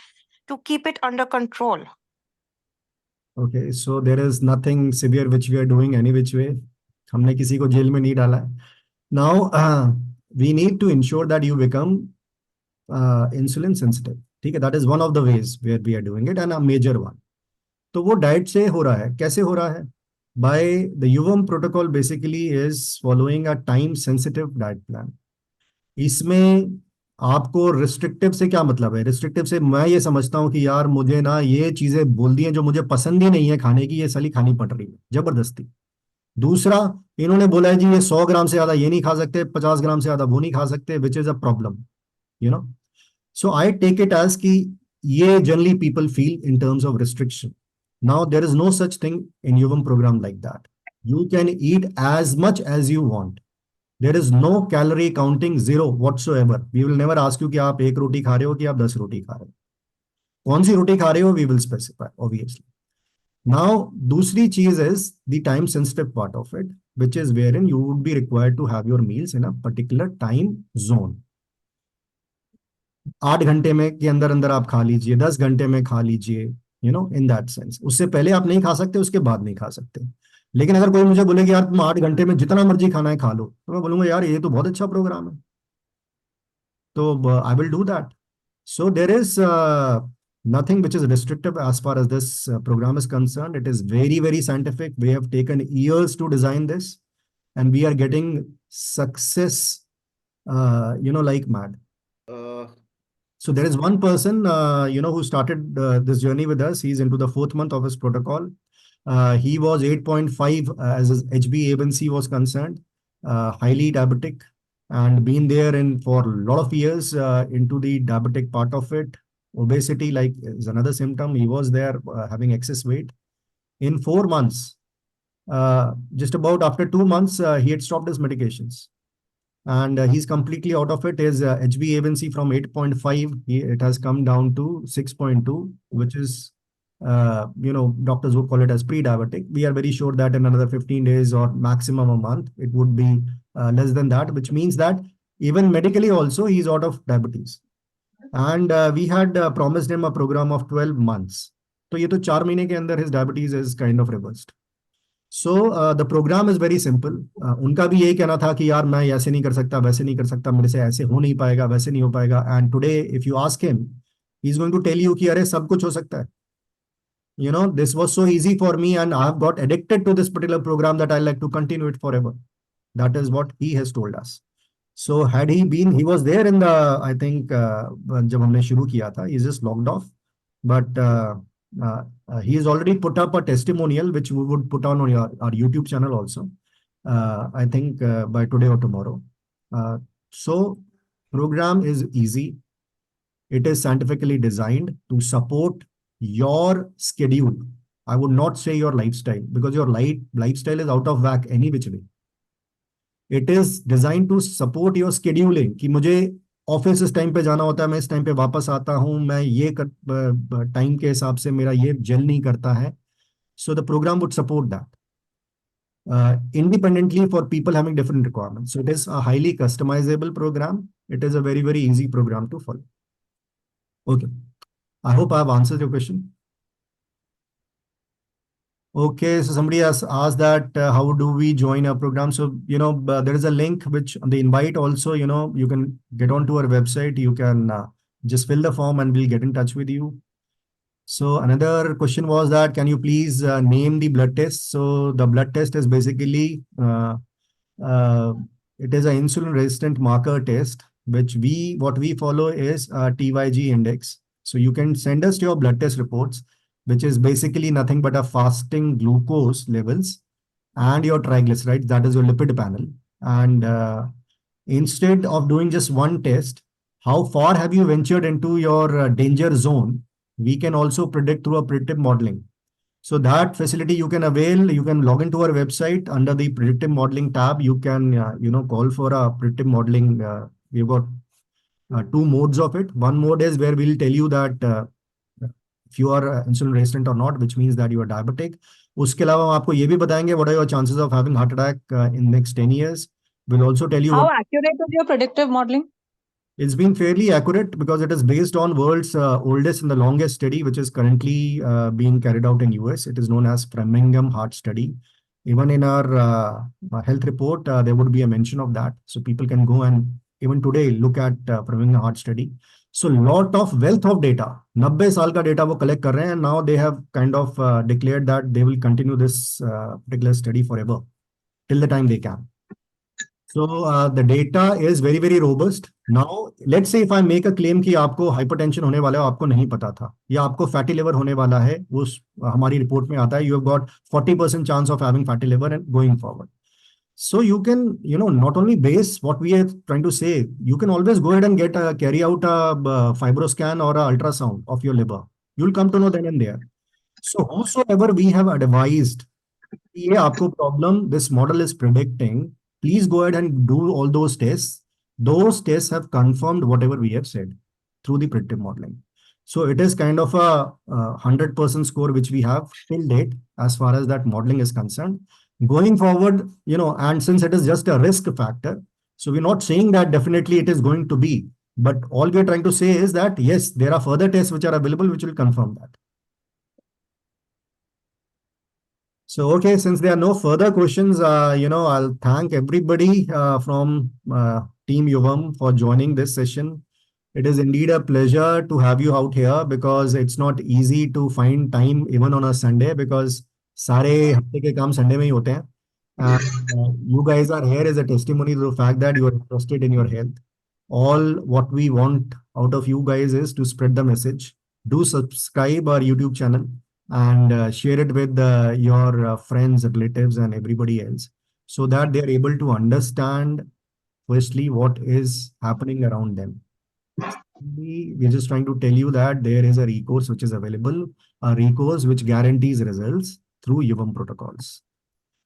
to keep it under control?
Okay, so there is nothing severe which we are doing any which way. हमने किसी को jail में नहीं डाला है. Now, we need to ensure that you become insulin sensitive. ठीक है, that is one of the ways where we are doing it, and a major one. तो वो डाइट से हो रहा है. कैसे हो रहा है? By the UVM protocol basically is following a time sensitive diet plan. इसमें आपको रिस्ट्रिक्टिव से क्या मतलब है? रिस्ट्रिक्टिव से मैं ये समझता हूँ कि यार मुझे ना ये चीजें बोल दी हैं जो मुझे पसंद ही नहीं है खाने की, ये साली खानी पड़ रही है जबरदस्ती. दूसरा, इन्होंने बोला है जी ये 100 ग्राम से ज्यादा ये नहीं खा सकते, 50 ग्राम से ज्यादा वो नहीं खा सकते, which is a problem, you know. So I take it as कि ये generally people feel in terms of restriction. Now, there is no such thing in UVM program like that. You can eat as much as you want. There is no calorie counting, zero whatsoever. We will never ask you कि आप 1 रोटी खा रहे हो कि आप 10 रोटी खा रहे हो. कौन सी रोटी खा रहे हो, we will specify, obviously. Now, दूसरी चीज is the time sensitive part of it, which is wherein you would be required to have your meals in a particular time zone. 8 घंटे में के अंदर अंदर आप खा लीजिए, 10 घंटे में खा लीजिए, you know, in that sense. उससे पहले आप नहीं खा सकते, उसके बाद नहीं खा सकते. लेकिन अगर कोई मुझे बोले कि यार तुम 8 घंटे में जितना मर्जी खाना है खा लो, तो मैं बोलूंगा यार ये तो बहुत अच्छा प्रोग्राम है, तो I will do that. So there is nothing which is restrictive as far as this program is concerned. It is very, very scientific. We have taken years to design this, and we are getting success, like mad. So there is one person, who started this journey with us. He's into the 4th month of his protocol. He was 8.5 as his HbA1c was concerned, highly diabetic, and been there for a lot of years into the diabetic part of it. Obesity, like, is another symptom. He was there having excess weight. In 4 months, just about after 2 months, he had stopped his medications. And he's completely out of it. His HbA1c from 8.5, it has come down to 6.2, which is, doctors would call it as pre-diabetic. We are very sure that in another 15 days or maximum a month, it would be less than that, which means that even medically also, he's out of diabetes. And we had promised him a program of 12 months. So ये तो 4 महीने के अंदर his diabetes is kind of reversed. So the program is very simple. उनका भी यही कहना था कि यार मैं ऐसे नहीं कर सकता, वैसे नहीं कर सकता, मेरे से ऐसे हो नहीं पाएगा, वैसे नहीं हो पाएगा. And today, if you ask him, he's going to tell you कि अरे सब कुछ हो सकता है. You know, this was so easy for me, and I have got addicted to this particular program that I like to continue it forever. That is what he has told us. So had he been, he was there in the, I think, जब हमने शुरू किया था, he's just logged off. But he has already put up a testimonial, which we would put on our YouTube channel also, I think by today or tomorrow. So program is easy. It is scientifically designed to support your schedule. I would not say your lifestyle, because your lifestyle is out of whack any which way. It is designed to support your scheduling, कि मुझे office इस time पे जाना होता है, मैं इस time पे वापस आता हूँ, मैं ये टाइम के हिसाब से मेरा ये जेल नहीं करता है. So the program would support that independently for people having different requirements. So it is a highly customizable program. It is a very, very easy program to follow. Okay. I hope I have answered your question. Okay, so somebody has asked that how do we join our program? So, you know, there is a link which on the invite also, you know, you can get onto our website. You can just fill the form and we'll get in touch with you. So another question was that, can you please name the blood test? So the blood test is basically, it is an insulin resistant marker test, which what we follow is a TYG index. So you can send us your blood test reports, which is basically nothing but a fasting glucose levels and your triglycerides, that is your lipid panel. And instead of doing just one test, how far have you ventured into your danger zone? We can also predict through a predictive modeling. So that facility you can avail. You can log into our website under the predictive modeling tab. You can, you know, call for a predictive modeling. We've got two modes of it. One mode is where we'll tell you that if you are insulin resistant or not, which means that you are diabetic. उसके अलावा हम आपको ये भी बताएंगे what are your chances of having heart attack in next 10 years. We'll also tell you
How accurate is your predictive modeling?
It's been fairly accurate because it is based on world's oldest and the longest study, which is currently being carried out in US. It is known as Framingham Heart Study. Even in our health report, there would be a mention of that. So people can go and even today look at Framingham Heart Study. So lot of wealth of data, 90 साल का data वो collect कर रहे हैं, and now they have kind of declared that they will continue this particular study forever till the time they can. So the data is very, very robust. Now, let's say if I make a claim कि आपको hypertension होने वाला है, आपको नहीं पता था, या आपको fatty liver होने वाला है, वो हमारी report में आता है, you have got 40% chance of having fatty liver and going forward. So you can, you know, not only base what we are trying to say, you can always go ahead and carry out a fibroscan or a ultrasound of your liver. You'll come to know then and there. So whosoever we have advised, ये आपको problem this model is predicting, please go ahead and do all those tests. Those tests have confirmed whatever we have said through the predictive modeling. So it is kind of a 100% score which we have till date as far as that modeling is concerned. Going forward, you know, and since it is just a risk factor, so we're not saying that definitely it is going to be, but all we're trying to say is that yes, there are further tests which are available which will confirm that. So, okay, since there are no further questions, you know, I'll thank everybody from Team Yuvam for joining this session. It is indeed a pleasure to have you out here because it's not easy to find time even on a Sunday because सारे हफ्ते के काम Sunday में ही होते हैं. You guys are here as a testimony to the fact that you are interested in your health. All what we want out of you guys is to spread the message. Do subscribe our YouTube channel and share it with your friends, relatives, and everybody else so that they are able to understand firstly what is happening around them. We're just trying to tell you that there is a recourse which is available, a recourse which guarantees results through Yuvam protocols.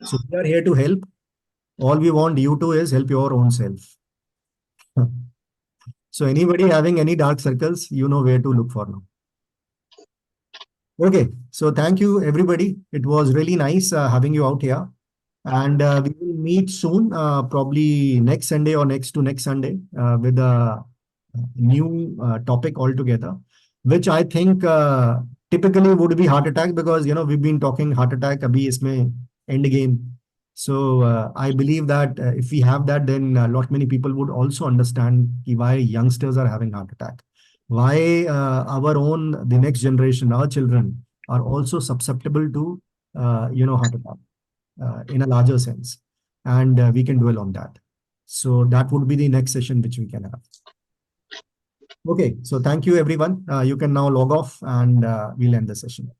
So we are here to help. All we want you to is help your own self. So anybody having any dark circles, you know where to look for now. Okay, so thank you everybody. It was really nice having you out here. And we will meet soon, probably next Sunday or next to next Sunday with a new topic altogether, which I think typically would be heart attack because, you know, we've been talking heart attack. Abhi isme end game. So I believe that if we have that, then a lot many people would also understand why youngsters are having heart attack, why the next generation, our children are also susceptible to heart attack in a larger sense, and we can dwell on that. So that would be the next session which we can have. Okay, so thank you everyone. You can now log off and we'll end the session.